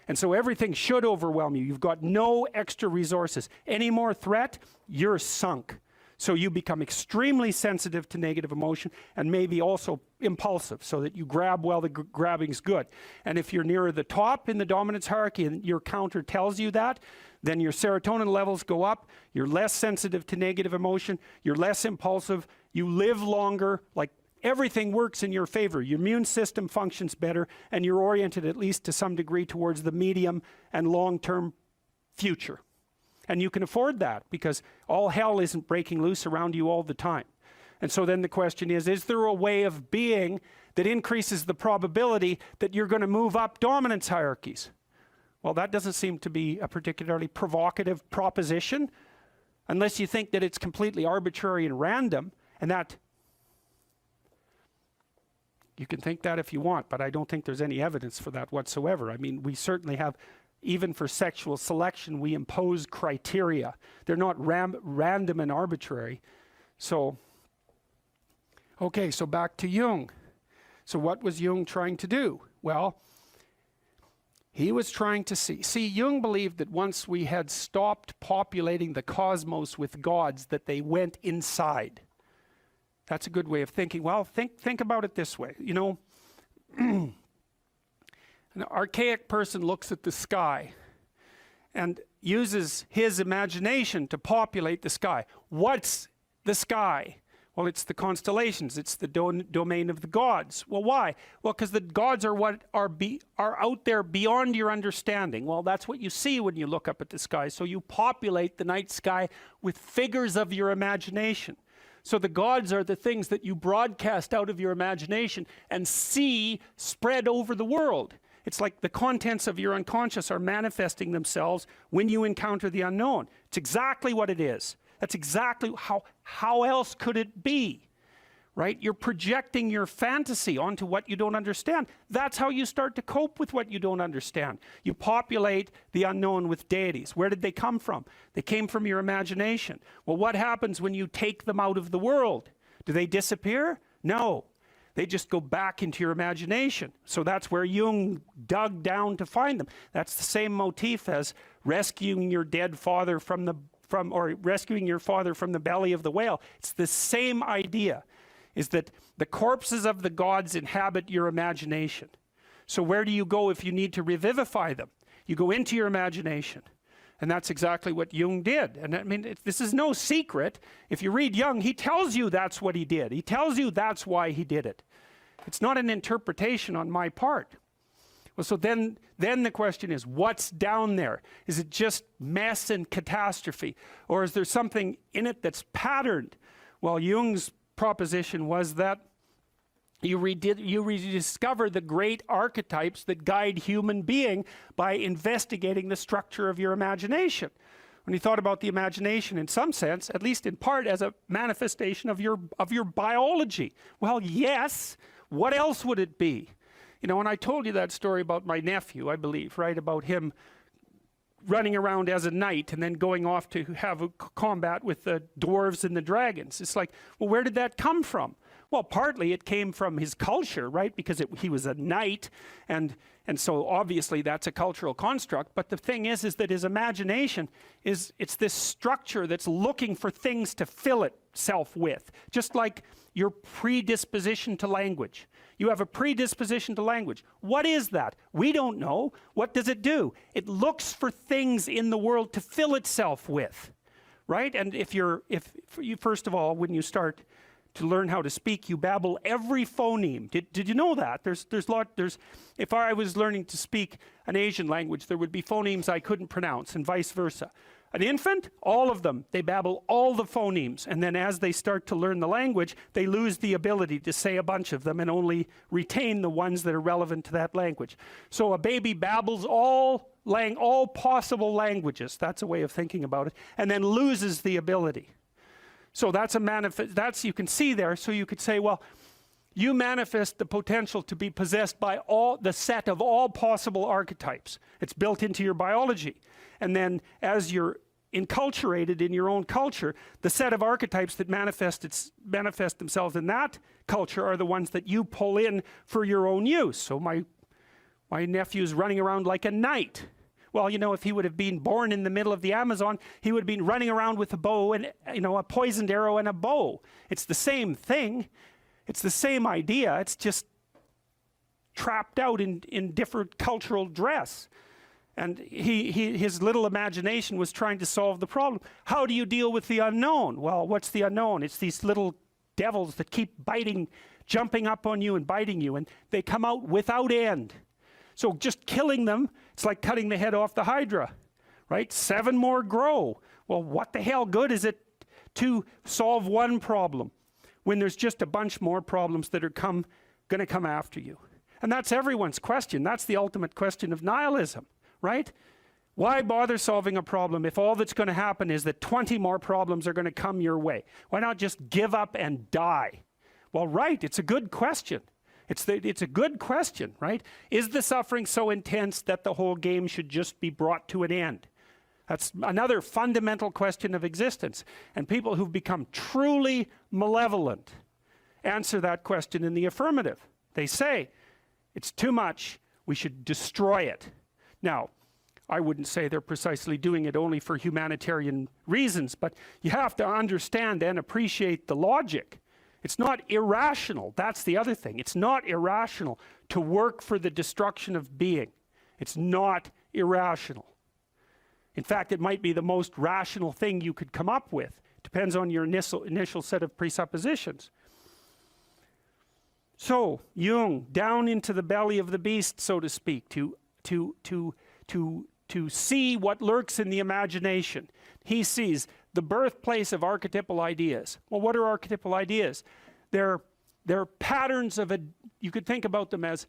Speaker 2: And so everything should overwhelm you. You've got no extra resources. Any more threat, you're sunk. So you become extremely sensitive to negative emotion, and maybe also impulsive, so that you grab while the grabbing's good. And if you're nearer the top in the dominance hierarchy and your counter tells you that, then your serotonin levels go up, you're less sensitive to negative emotion, you're less impulsive, you live longer, like everything works in your favor. Your immune system functions better, and you're oriented at least to some degree towards the medium and long-term future. And you can afford that because all hell isn't breaking loose around you all the time. And so then the question is there a way of being that increases the probability that you're going to move up dominance hierarchies? Well, that doesn't seem to be a particularly provocative proposition, unless you think that it's completely arbitrary and random, and that you can think that if you want, but I don't think there's any evidence for that whatsoever. I mean, we certainly have, even for sexual selection, we impose criteria. They're not random and arbitrary. So, okay, so back to Jung. So what was Jung trying to do? Well, he was trying to see, Jung believed that once we had stopped populating the cosmos with gods, that they went inside. That's a good way of thinking. Well, think about it this way. You know, an archaic person looks at the sky and uses his imagination to populate the sky. What's the sky? Well, it's the constellations. It's the domain of the gods. Well, why? Well, because the gods are what are out there beyond your understanding. Well, that's what you see when you look up at the sky. So you populate the night sky with figures of your imagination. So the gods are the things that you broadcast out of your imagination and see spread over the world. It's like the contents of your unconscious are manifesting themselves when you encounter the unknown. It's exactly what it is. That's exactly how else could it be, right? You're projecting your fantasy onto what you don't understand. That's how you start to cope with what you don't understand. You populate the unknown with deities. Where did they come from? They came from your imagination. Well, what happens when you take them out of the world? Do they disappear? No. They just go back into your imagination. So that's where Jung dug down to find them. That's the same motif as rescuing your dead father or rescuing your father from the belly of the whale. It's the same idea, is that the corpses of the gods inhabit your imagination. So where do you go if you need to revivify them? You go into your imagination. And that's exactly what Jung did. And I mean, this is no secret. If you read Jung, he tells you that's what he did. He tells you that's why he did it. It's not an interpretation on my part. Well, so then the question is, what's down there? Is it just mess and catastrophe? Or is there something in it that's patterned? Well, Jung's proposition was that you rediscover the great archetypes that guide human being by investigating the structure of your imagination. When he thought about the imagination, in some sense, at least in part, as a manifestation of your biology. Well, yes. What else would it be? You know, and I told you that story about my nephew, I believe, right? About him running around as a knight and then going off to have a combat with the dwarves and the dragons. It's like, well, where did that come from? Well, partly it came from his culture, right? Because he was a knight, and so obviously that's a cultural construct. But the thing is that his imagination it's this structure that's looking for things to fill itself with, just like your predisposition to language. You have a predisposition to language. What is that? We don't know. What does it do? It looks for things in the world to fill itself with, right? And if you first of all, when you start to learn how to speak, you babble every phoneme. Did you know that? If I was learning to speak an Asian language, there would be phonemes I couldn't pronounce, and vice versa. An infant, all of them, they babble all the phonemes, and then as they start to learn the language, they lose the ability to say a bunch of them and only retain the ones that are relevant to that language. So a baby babbles all possible languages, that's a way of thinking about it, and then loses the ability. So that's you can see there. So you could say, well, you manifest the potential to be possessed by the set of all possible archetypes. It's built into your biology. And then as you're enculturated in your own culture, the set of archetypes that manifest themselves in that culture are the ones that you pull in for your own use. So my nephew's running around like a knight. Well, you know, if he would have been born in the middle of the Amazon, he would have been running around with a bow and, you know, a poisoned arrow and a bow. It's the same thing. It's the same idea. It's just trapped out in different cultural dress. And his little imagination was trying to solve the problem. How do you deal with the unknown? Well, what's the unknown? It's these little devils that keep jumping up on you and biting you, and they come out without end. So just killing them, it's like cutting the head off the Hydra, right? 7 more grow. Well, what the hell good is it to solve one problem when there's just a bunch more problems that are going to come after you? And that's everyone's question. That's the ultimate question of nihilism, right? Why bother solving a problem if all that's going to happen is that 20 more problems are going to come your way? Why not just give up and die? Well, right, it's a good question. It's a good question, right? Is the suffering so intense that the whole game should just be brought to an end? That's another fundamental question of existence. And people who've become truly malevolent answer that question in the affirmative. They say, it's too much, we should destroy it. Now, I wouldn't say they're precisely doing it only for humanitarian reasons, but you have to understand and appreciate the logic. It's not irrational. That's the other thing. It's not irrational to work for the destruction of being. It's not irrational. In fact, it might be the most rational thing you could come up with. Depends on your initial set of presuppositions. So, Jung, down into the belly of the beast, so to speak, to see what lurks in the imagination. He sees the birthplace of archetypal ideas. Well, what are archetypal ideas? They're patterns of, you could think about them as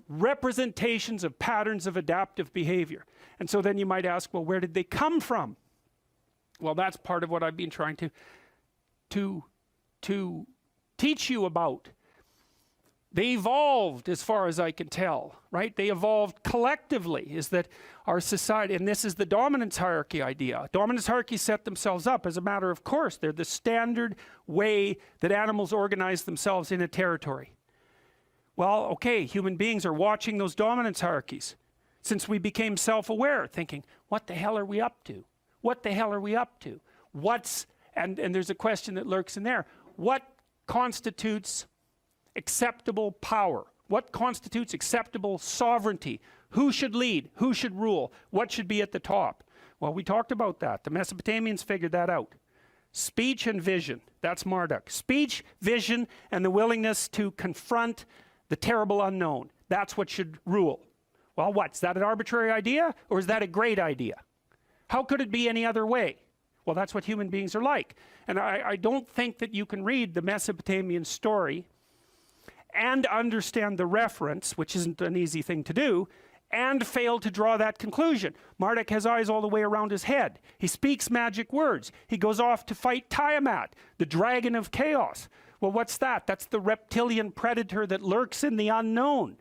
Speaker 2: representations of patterns of adaptive behavior. And so then you might ask, well, where did they come from? Well, that's part of what I've been trying to teach you about. They evolved, as far as I can tell, right? They evolved collectively, is that our society, and this is the dominance hierarchy idea. Dominance hierarchies set themselves up as a matter of course. They're the standard way that animals organize themselves in a territory. Well, okay, human beings are watching those dominance hierarchies since we became self-aware, thinking, what the hell are we up to? What the hell are we up to? And there's a question that lurks in there. What constitutes acceptable power? What constitutes acceptable sovereignty? Who should lead? Who should rule? What should be at the top? Well, we talked about that. The Mesopotamians figured that out. Speech and vision, that's Marduk. Speech, vision, and the willingness to confront the terrible unknown. That's what should rule. Well, what's that, an arbitrary idea, or is that a great idea? How could it be any other way? Well, that's what human beings are like. And I don't think that you can read the Mesopotamian story and understand the reference, which isn't an easy thing to do, and fail to draw that conclusion. Marduk has eyes all the way around his head. He speaks magic words. He goes off to fight Tiamat, the dragon of chaos. Well, what's that? That's the reptilian predator that lurks in the unknown.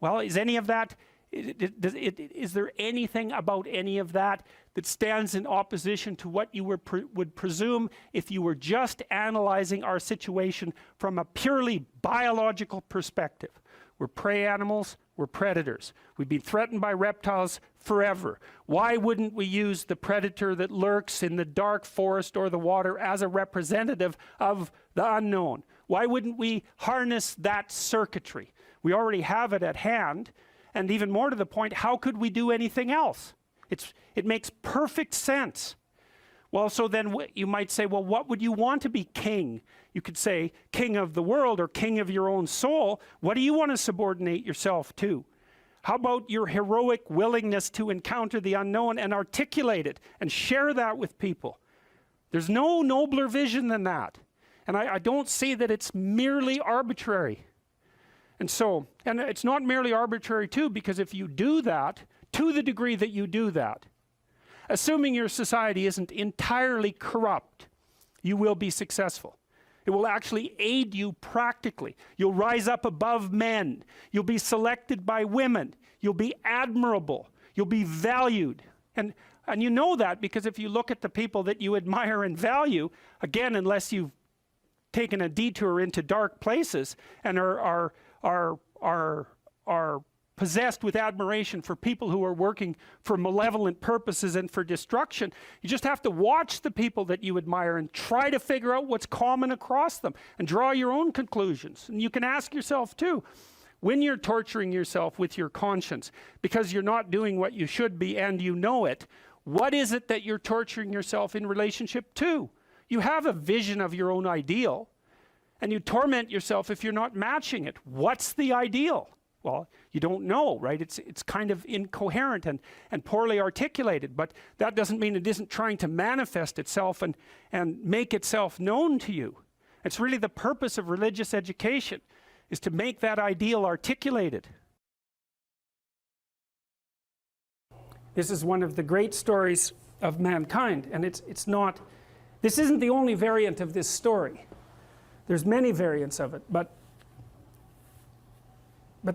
Speaker 2: Well, is any of that, is there anything about any of that that stands in opposition to what you would presume if you were just analyzing our situation from a purely biological perspective? We're prey animals, we're predators. We've been threatened by reptiles forever. Why wouldn't we use the predator that lurks in the dark forest or the water as a representative of the unknown? Why wouldn't we harness that circuitry? We already have it at hand, and even more to the point, how could we do anything else? It makes perfect sense. Well, so then you might say, well, what would you want to be king? You could say king of the world or king of your own soul. What do you want to subordinate yourself to? How about your heroic willingness to encounter the unknown and articulate it and share that with people? There's no nobler vision than that. And I don't see that it's merely arbitrary. And so, and it's not merely arbitrary too, because if you do that, to the degree that you do that, assuming your society isn't entirely corrupt, you will be successful. It will actually aid you practically. You'll rise up above men. You'll be selected by women. You'll be admirable. You'll be valued. And you know that because if you look at the people that you admire and value, again, unless you've taken a detour into dark places and are possessed with admiration for people who are working for malevolent purposes and for destruction, you just have to watch the people that you admire and try to figure out what's common across them and draw your own conclusions. And you can ask yourself too, when you're torturing yourself with your conscience because you're not doing what you should be and you know it, what is it that you're torturing yourself in relationship to? You have a vision of your own ideal and you torment yourself if you're not matching it. What's the ideal? Well, you don't know, right? It's kind of incoherent and poorly articulated, but that doesn't mean it isn't trying to manifest itself and make itself known to you. It's really the purpose of religious education, is to make that ideal articulated. This is one of the great stories of mankind, and it's not, this isn't the only variant of this story. There's many variants of it, but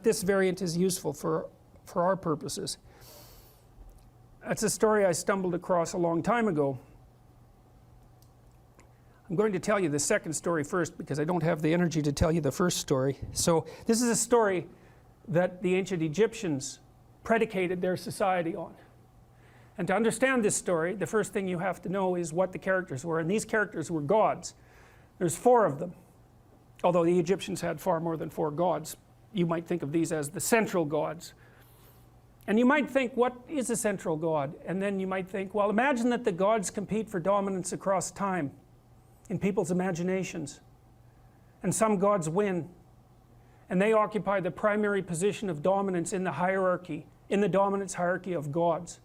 Speaker 2: this variant is useful for our purposes. That's a story I stumbled across a long time ago. I'm going to tell you the second story first because I don't have the energy to tell you the first story. So this is a story that the ancient Egyptians predicated their society on. And to understand this story, the first thing you have to know is what the characters were. And these characters were gods. There's 4 of them. Although the Egyptians had far more than 4 gods. You might think of these as the central gods. And you might think, what is a central god? And then you might think, well, imagine that the gods compete for dominance across time in people's imaginations. And some gods win. And they occupy the primary position of dominance in the hierarchy, in the dominance hierarchy of gods.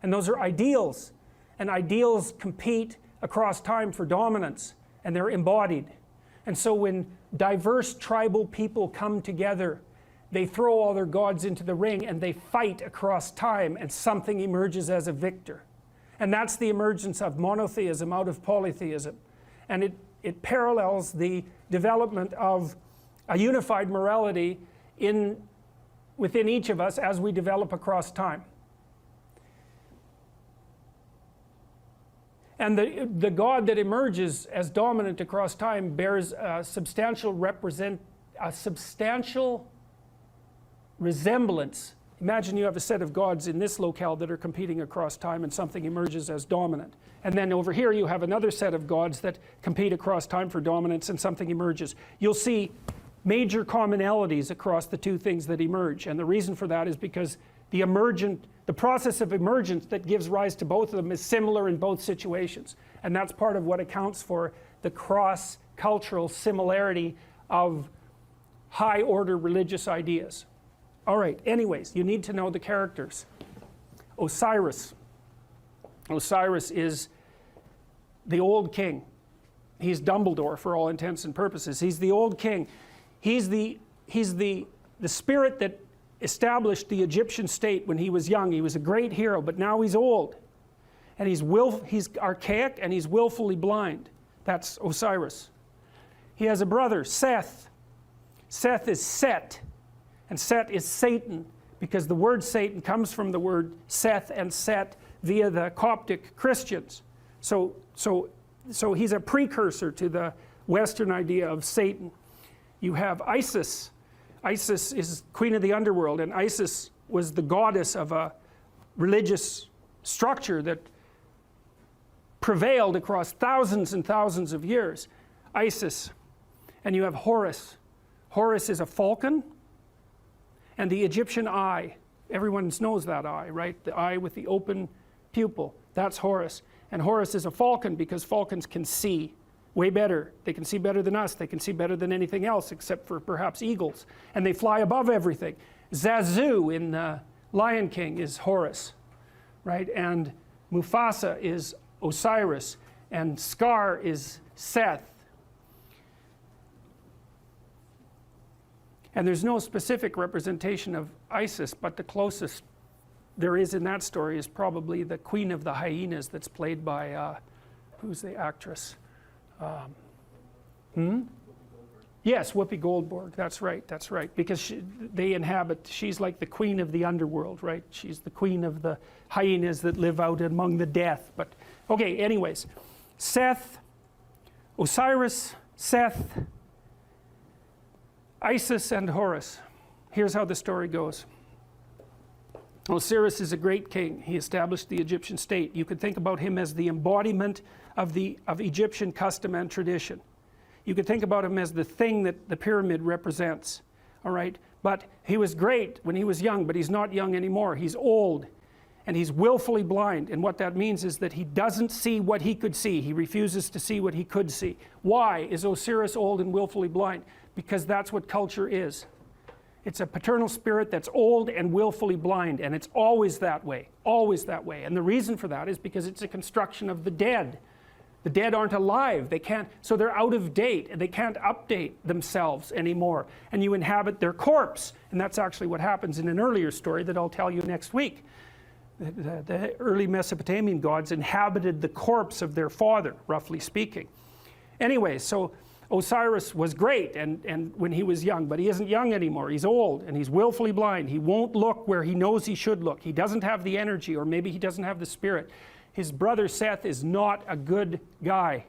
Speaker 2: And those are ideals. And ideals compete across time for dominance. And they're embodied. And so when diverse tribal people come together, they throw all their gods into the ring and they fight across time, and something emerges as a victor. And that's the emergence of monotheism out of polytheism. And it parallels the development of a unified morality within each of us as we develop across time. And the God that emerges as dominant across time bears a substantial resemblance. Imagine you have a set of gods in this locale that are competing across time, and something emerges as dominant. And then over here you have another set of gods that compete across time for dominance, and something emerges. You'll see major commonalities across the 2 things that emerge. And the reason for that is because the process of emergence that gives rise to both of them is similar in both situations. And that's part of what accounts for the cross-cultural similarity of high-order religious ideas. All right, anyways, you need to know the characters. Osiris. Osiris is the old king. He's Dumbledore for all intents and purposes. He's the old king. He's the spirit that established the Egyptian state when he was young. He was a great hero, but now he's old. And he's archaic, and he's willfully blind. That's Osiris. He has a brother, Seth. Seth is Set. And Set is Satan, because the word Satan comes from the word Seth and Set via the Coptic Christians. So he's a precursor to the Western idea of Satan. You have Isis. Isis is queen of the underworld, and Isis was the goddess of a religious structure that prevailed across thousands and thousands of years. Isis. And you have Horus. Horus is a falcon. And the Egyptian eye, everyone knows that eye, right? The eye with the open pupil, that's Horus. And Horus is a falcon because falcons can see way better. They can see better than us. They can see better than anything else except for perhaps eagles. And they fly above everything. Zazu in Lion King is Horus, right? And Mufasa is Osiris. And Scar is Seth. And there's no specific representation of Isis, but the closest there is in that story is probably the Queen of the Hyenas that's played by, who's the actress? Yes, Whoopi Goldberg, that's right, because she's like the queen of the underworld, right? She's the queen of the hyenas that live out among the death. But, okay, anyways, Seth, Osiris, Seth, Isis, and Horus. Here's how the story goes. Osiris is a great king. He established the Egyptian state. You could think about him as the embodiment of Egyptian custom and tradition. You could think about him as the thing that the pyramid represents. All right? But he was great when he was young, but he's not young anymore. He's old, and he's willfully blind. And what that means is that he doesn't see what he could see. He refuses to see what he could see. Why is Osiris old and willfully blind? Because that's what culture is. It's a paternal spirit that's old and willfully blind, and it's always that way, always that way. And the reason for that is because it's a construction of the dead. The dead aren't alive. They can't, so they're out of date, and they can't update themselves anymore. And you inhabit their corpse. And that's actually what happens in an earlier story that I'll tell you next week. The early Mesopotamian gods inhabited the corpse of their father, roughly speaking. Anyway, so Osiris was great and when he was young, but he isn't young anymore. He's old and he's willfully blind. He won't look where he knows he should look. He doesn't have the energy, or maybe he doesn't have the spirit. His brother Seth is not a good guy.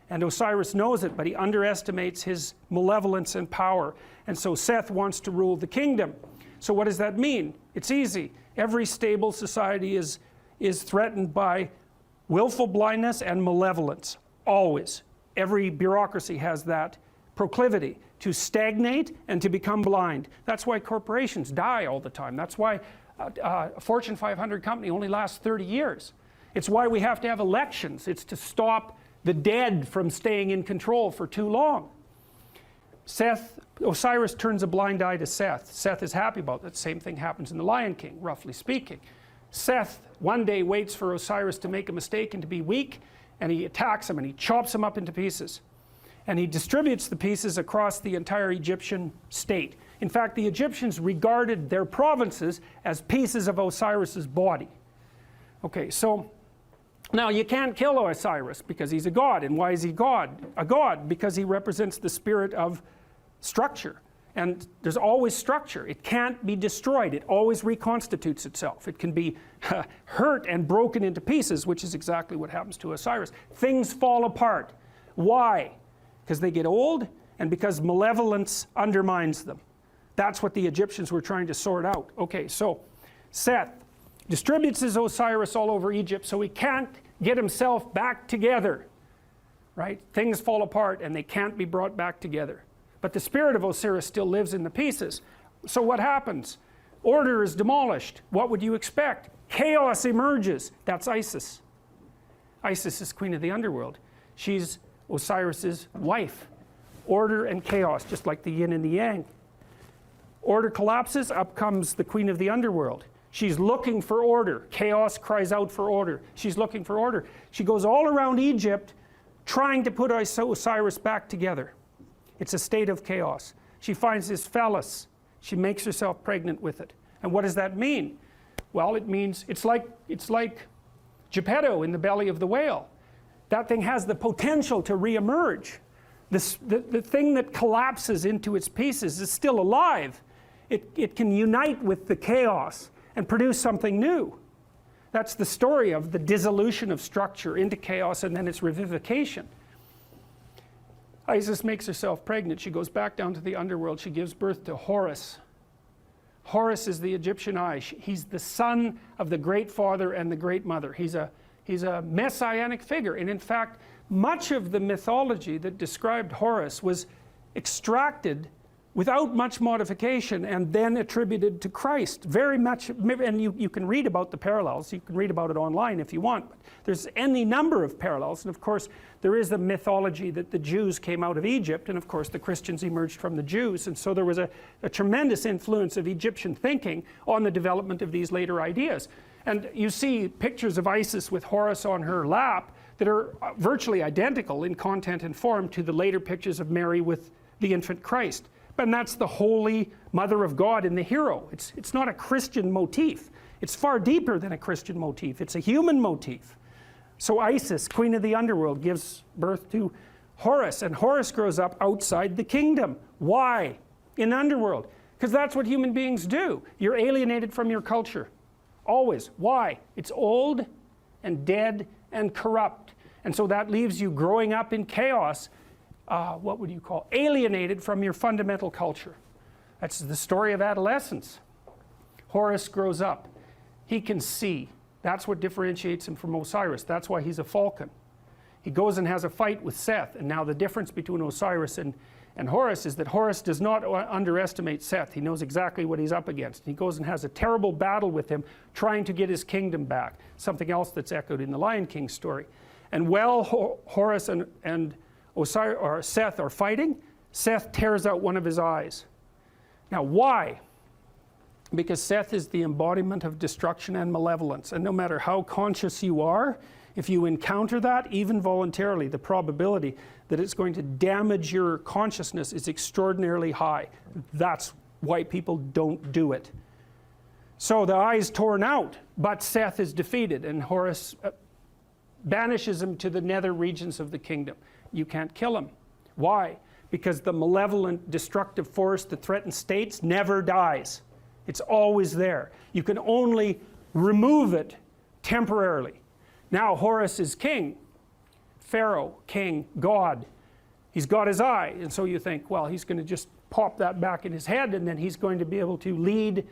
Speaker 2: And Osiris knows it, but he underestimates his malevolence and power. And so Seth wants to rule the kingdom. So what does that mean? It's easy. Every stable society is threatened by willful blindness and malevolence, always. Every bureaucracy has that proclivity to stagnate and to become blind. That's why corporations die all the time. That's why a Fortune 500 company only lasts 30 years. It's why we have to have elections. It's to stop the dead from staying in control for too long. Osiris turns a blind eye to Seth. Seth is happy about that. Same thing happens in The Lion King, roughly speaking. Seth one day waits for Osiris to make a mistake and to be weak, and he attacks him and he chops him up into pieces. And he distributes the pieces across the entire Egyptian state. In fact, the Egyptians regarded their provinces as pieces of Osiris's body. Okay, so now you can't kill Osiris because he's a god. And why is he God? A god because he represents the spirit of structure. And there's always structure. It can't be destroyed. It always reconstitutes itself. It can be hurt and broken into pieces, which is exactly what happens to Osiris. Things fall apart. Why? Because they get old and because malevolence undermines them. That's what the Egyptians were trying to sort out. Okay, so Seth distributes his Osiris all over Egypt so he can't get himself back together. Right? Things fall apart and they can't be brought back together. But the spirit of Osiris still lives in the pieces. So what happens? Order is demolished. What would you expect? Chaos emerges. That's Isis. Isis is queen of the underworld. She's Osiris's wife. Order and chaos, just like the yin and the yang. Order collapses, up comes the queen of the underworld. She's looking for order. Chaos cries out for order. She's looking for order. She goes all around Egypt trying to put Osiris back together. It's a state of chaos. She finds his phallus. She makes herself pregnant with it. And what does that mean? Well, it means it's like Geppetto in the belly of the whale. That thing has the potential to reemerge. The thing that collapses into its pieces is still alive. It can unite with the chaos and produce something new. That's the story of the dissolution of structure into chaos and then its revivification. Isis makes herself pregnant. She goes back down to the underworld. She gives birth to Horus. Horus is the Egyptian eye. He's the son of the great father and the great mother. He's a messianic figure. And in fact, much of the mythology that described Horus was extracted without much modification and then attributed to Christ. Very much, and you can read about the parallels. You can read about it online if you want. But there's any number of parallels. And of course, there is the mythology that the Jews came out of Egypt. And of course, the Christians emerged from the Jews. And so there was a tremendous influence of Egyptian thinking on the development of these later ideas. And you see pictures of Isis with Horus on her lap that are virtually identical in content and form to the later pictures of Mary with the infant Christ. And that's the holy mother of God in the hero. It's not a Christian motif. It's far deeper than a Christian motif. It's a human motif. So Isis, queen of the underworld, gives birth to Horus, and Horus grows up outside the kingdom. Why? In the underworld. Because that's what human beings do. You're alienated from your culture. Always. Why? It's old and dead and corrupt. And so that leaves you growing up in chaos. What would you call alienated from your fundamental culture. That's the story of adolescence. Horus grows up. He can see. That's what differentiates him from Osiris. That's why he's a falcon. He goes and has a fight with Seth. And now the difference between Osiris and Horus is that Horus does not underestimate Seth. He knows exactly what he's up against. He goes and has a terrible battle with him, trying to get his kingdom back. Something else that's echoed in the Lion King story. And while Horus and Osiris or Seth are fighting, Seth tears out one of his eyes. Now why? Because Seth is the embodiment of destruction and malevolence, and no matter how conscious you are, if you encounter that, even voluntarily, the probability that it's going to damage your consciousness is extraordinarily high. That's why people don't do it. So the eye is torn out, but Seth is defeated, and Horus banishes him to the nether regions of the kingdom. You can't kill him. Why? Because the malevolent, destructive force that threatens states never dies. It's always there. You can only remove it temporarily. Now Horus is king, Pharaoh, king, God. He's got his eye, and so you think, well, he's going to just pop that back in his head, and then he's going to be able to lead.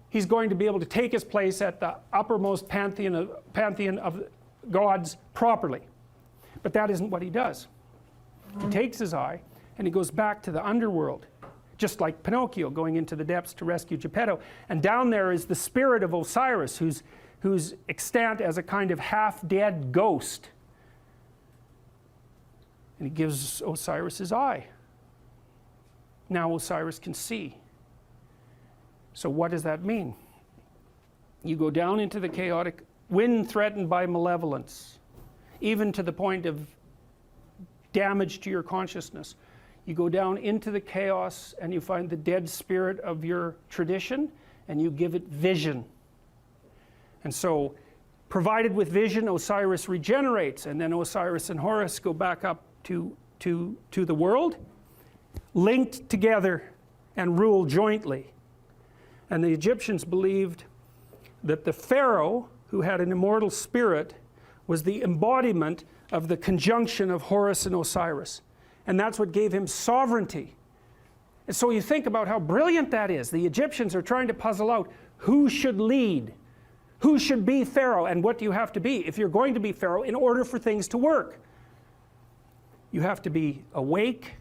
Speaker 2: He's going to be able to take his place at the uppermost pantheon of gods properly. But that isn't what he does. He takes his eye and he goes back to the underworld, just like Pinocchio going into the depths to rescue Geppetto. And down there is the spirit of Osiris, who's extant as a kind of half-dead ghost. And he gives Osiris his eye. Now Osiris can see. So what does that mean? You go down into the chaotic, when threatened by malevolence, even to the point of damage to your consciousness. You go down into the chaos and you find the dead spirit of your tradition and you give it vision. And so, provided with vision, Osiris regenerates, and then Osiris and Horus go back up to the world, linked together and rule jointly. And the Egyptians believed that the Pharaoh, who had an immortal spirit, was the embodiment of the conjunction of Horus and Osiris. And that's what gave him sovereignty. And so you think about how brilliant that is. The Egyptians are trying to puzzle out who should lead, who should be Pharaoh, and what do you have to be if you're going to be Pharaoh in order for things to work. You have to be awake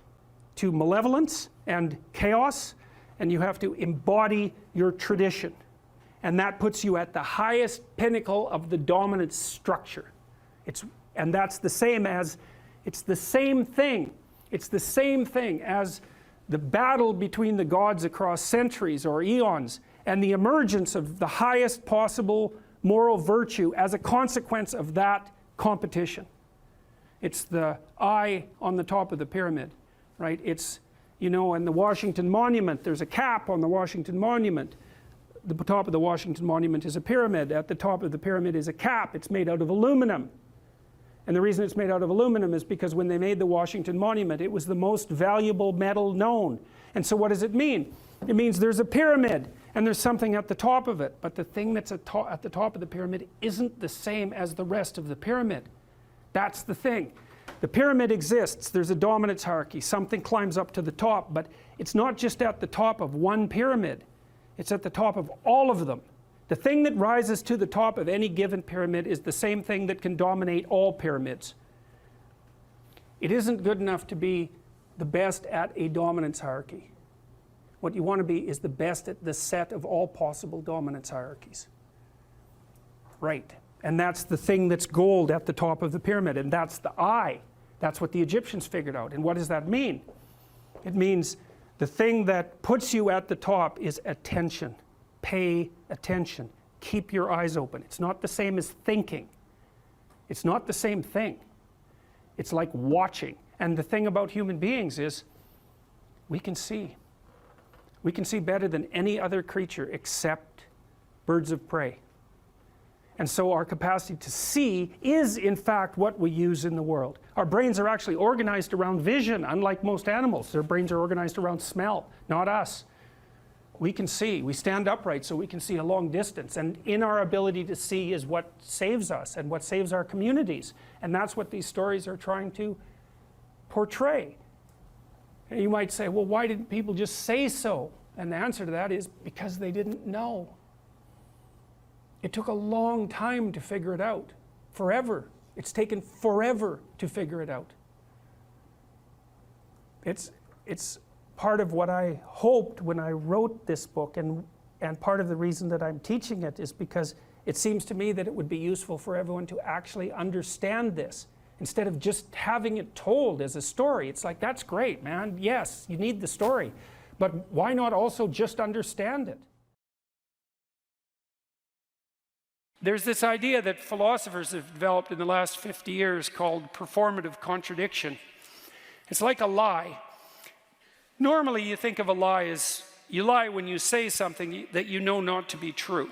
Speaker 2: to malevolence and chaos, and you have to embody your tradition. And that puts you at the highest pinnacle of the dominant structure. And that's the same as, it's the same thing. It's the same thing as the battle between the gods across centuries or eons and the emergence of the highest possible moral virtue as a consequence of that competition. It's the eye on the top of the pyramid, right? It's, you know, in the Washington Monument, there's a cap on the Washington Monument. The top of the Washington Monument is a pyramid. At the top of the pyramid is a cap. It's made out of aluminum. And the reason it's made out of aluminum is because when they made the Washington Monument, it was the most valuable metal known. And so what does it mean? It means there's a pyramid and there's something at the top of it. But the thing that's at the top of the pyramid isn't the same as the rest of the pyramid. That's the thing. The pyramid exists. There's a dominance hierarchy. Something climbs up to the top. But it's not just at the top of one pyramid. It's at the top of all of them. The thing that rises to the top of any given pyramid is the same thing that can dominate all pyramids. It isn't good enough to be the best at a dominance hierarchy. What you want to be is the best at the set of all possible dominance hierarchies. Right. And that's the thing that's gold at the top of the pyramid, and that's the eye. That's what the Egyptians figured out. And what does that mean? It means the thing that puts you at the top is attention. Pay attention. Keep your eyes open. It's not the same as thinking. It's not the same thing. It's like watching. And the thing about human beings is we can see. We can see better than any other creature except birds of prey. And so our capacity to see is in fact what we use in the world. Our brains are actually organized around vision, unlike most animals. Their brains are organized around smell, not us. We can see. We stand upright so we can see a long distance. And in our ability to see is what saves us and what saves our communities. And that's what these stories are trying to portray. And you might say, well, why didn't people just say so? And the answer to that is because they didn't know. It took a long time to figure it out. Forever. It's taken forever to figure it out. It's part of what I hoped when I wrote this book, and part of the reason that I'm teaching it is because it seems to me that it would be useful for everyone to actually understand this instead of just having it told as a story. It's like, that's great, man. Yes, you need the story. But why not also just understand it? There's this idea that philosophers have developed in the last 50 years called performative contradiction. It's like a lie. Normally you think of a lie as you lie when you say something that you know not to be true.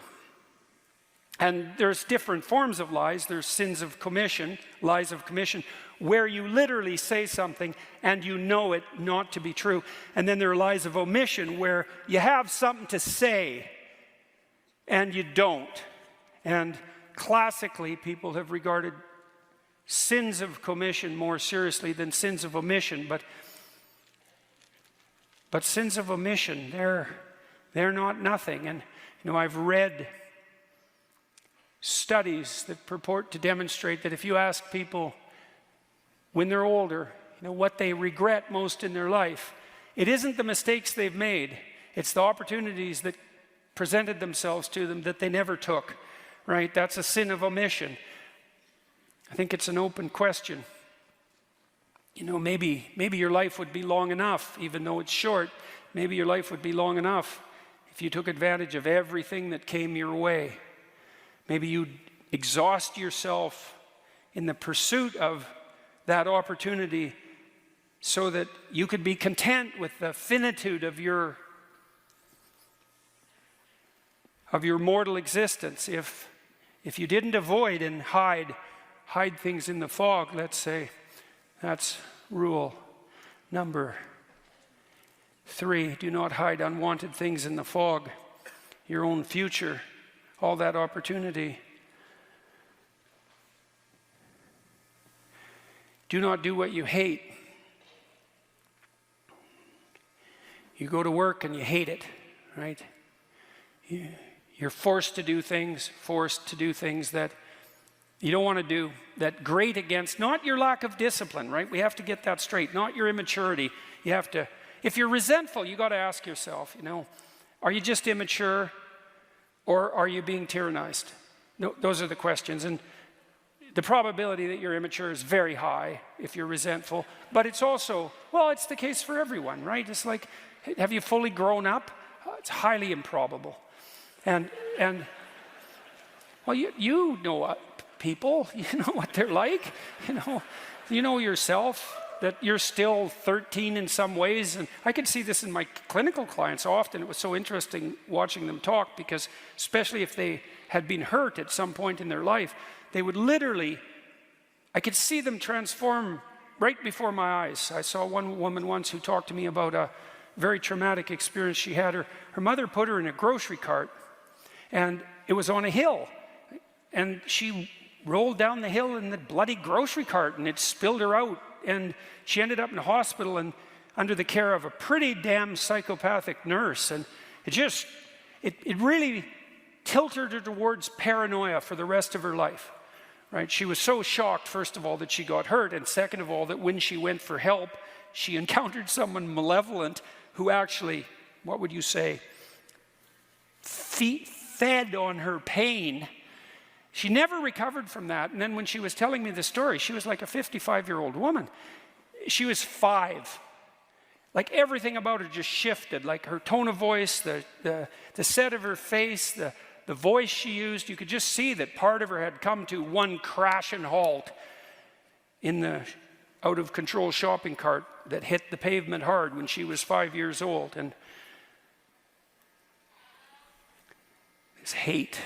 Speaker 2: And there's different forms of lies. There's sins of commission, lies of commission, where you literally say something and you know it not to be true. And then there are lies of omission, where you have something to say and you don't. And classically, people have regarded sins of commission more seriously than sins of omission. But sins of omission, they're not nothing. And I've read studies that purport to demonstrate that if you ask people when they're older, what they regret most in their life, it isn't the mistakes they've made, it's the opportunities that presented themselves to them that they never took, right? That's a sin of omission. I think it's an open question. Maybe your life would be long enough, even though it's short, maybe your life would be long enough if you took advantage of everything that came your way. Maybe you'd exhaust yourself in the pursuit of that opportunity so that you could be content with the finitude of your mortal existence. If you didn't avoid and hide things in the fog, let's say, that's rule number 3. Do not hide unwanted things in the fog. Your own future, all that opportunity. Do not do what you hate. You go to work and you hate it, right? You're forced to do things that you don't want to do, that grate against, not your lack of discipline, right? We have to get that straight, not your immaturity. You have to, if you're resentful, you got to ask yourself, are you just immature or are you being tyrannized? No, those are the questions. And the probability that you're immature is very high if you're resentful, but it's also, it's the case for everyone, right? It's like, have you fully grown up? It's highly improbable. And you know what people, you know what they're like, you know yourself, that you're still 13 in some ways. And I can see this in my clinical clients often. It was so interesting watching them talk, because especially if they had been hurt at some point in their life, they would literally, I could see them transform right before my eyes. I saw one woman once who talked to me about a very traumatic experience she had. Her mother put her in a grocery cart, and it was on a hill. And she rolled down the hill in the bloody grocery cart, and it spilled her out. And she ended up in a hospital and under the care of a pretty damn psychopathic nurse. And it really tilted her towards paranoia for the rest of her life. Right? She was so shocked, first of all, that she got hurt, and second of all, that when she went for help, she encountered someone malevolent who actually, what would you say, fed on her pain. She never recovered from that. And then when she was telling me the story, she was like a 55-year-old woman. She was 5. Like everything about her just shifted, like her tone of voice, the set of her face, the voice she used. You could just see that part of her had come to one crash and halt in the out-of-control shopping cart that hit the pavement hard when she was 5 years old. And this hate.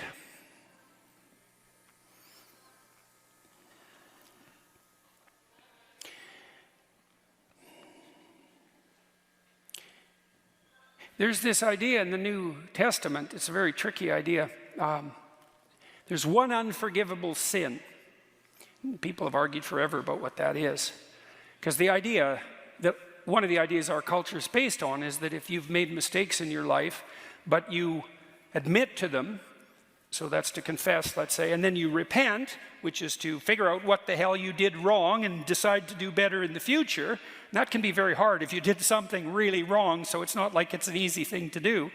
Speaker 2: There's this idea in the New Testament. It's a very tricky idea. There's one unforgivable sin. People have argued forever about what that is. Because the idea that one of the ideas our culture is based on is that if you've made mistakes in your life, but you admit to them, so that's to confess, let's say, and then you repent, which is to figure out what the hell you did wrong and decide to do better in the future. And that can be very hard if you did something really wrong, so it's not like it's an easy thing to do.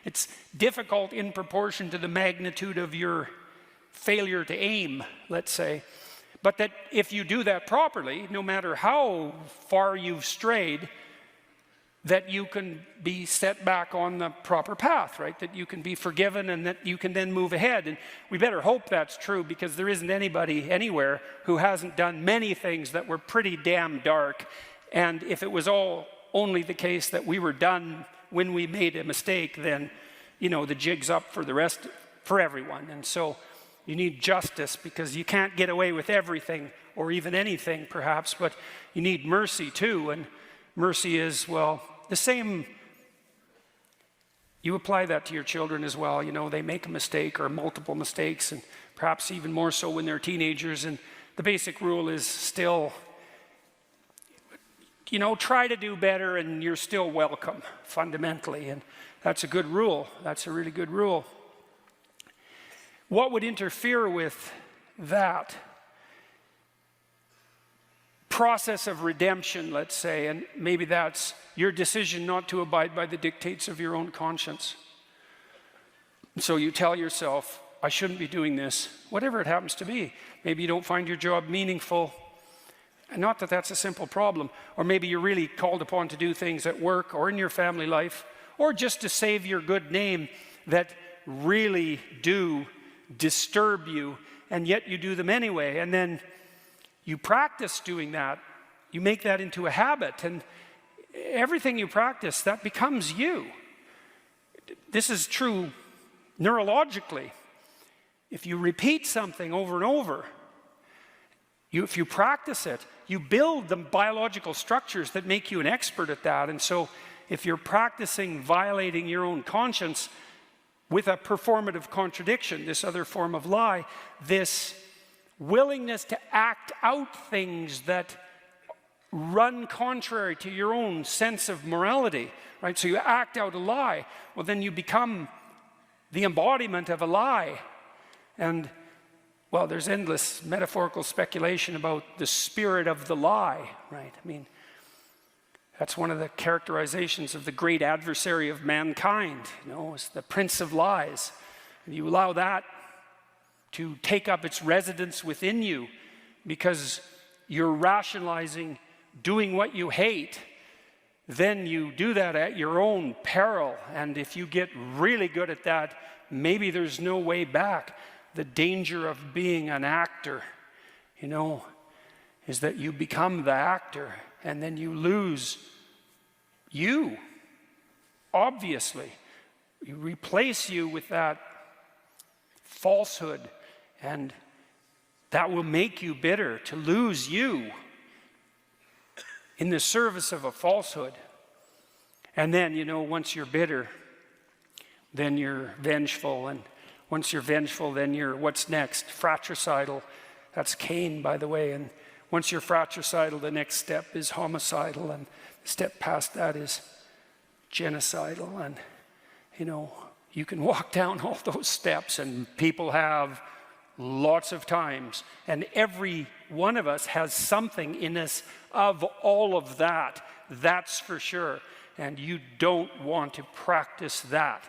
Speaker 2: It's difficult in proportion to the magnitude of your failure to aim, let's say. But that if you do that properly, no matter how far you've strayed, that you can be set back on the proper path, right? That you can be forgiven and that you can then move ahead. And we better hope that's true, because there isn't anybody anywhere who hasn't done many things that were pretty damn dark. And if it was all only the case that we were done when we made a mistake, then, you know, the jig's up for the rest, for everyone. And so you need justice, because you can't get away with everything or even anything perhaps, but you need mercy too. And mercy is, well, the same. You apply that to your children as well. You know, they make a mistake or multiple mistakes, and perhaps even more so when they're teenagers. And the basic rule is still, you know, try to do better and you're still welcome, fundamentally. And that's a good rule. That's a really good rule. What would interfere with that process of redemption, let's say, and maybe that's your decision not to abide by the dictates of your own conscience. So you tell yourself, I shouldn't be doing this, whatever it happens to be. Maybe you don't find your job meaningful. And not that that's a simple problem. Or maybe you're really called upon to do things at work or in your family life, or just to save your good name, that really do disturb you, and yet you do them anyway. And then you practice doing that. You make that into a habit, and everything you practice, that becomes you. This is true neurologically. If you repeat something over and over, if you practice it, you build the biological structures that make you an expert at that. And so if you're practicing violating your own conscience with a performative contradiction, this other form of lie, this willingness to act out things that run contrary to your own sense of morality, right? So you act out a lie, well, then you become the embodiment of a lie. And, well, there's endless metaphorical speculation about the spirit of the lie, right? I mean, that's one of the characterizations of the great adversary of mankind, you know, is the prince of lies. And you allow that to take up its residence within you because you're rationalizing doing what you hate, then you do that at your own peril. And if you get really good at that, maybe there's no way back. The danger of being an actor, you know, is that you become the actor and then you lose you, obviously. You replace you with that falsehood, and that will make you bitter, to lose you in the service of a falsehood. And then, you know, once you're bitter, then you're vengeful, and once you're vengeful, then you're, what's next? Fratricidal. That's Cain, by the way. And once you're fratricidal, the next step is homicidal, and the step past that is genocidal. And, you know, you can walk down all those steps, and people have lots of times. And every one of us has something in us of all of that. That's for sure. And you don't want to practice that.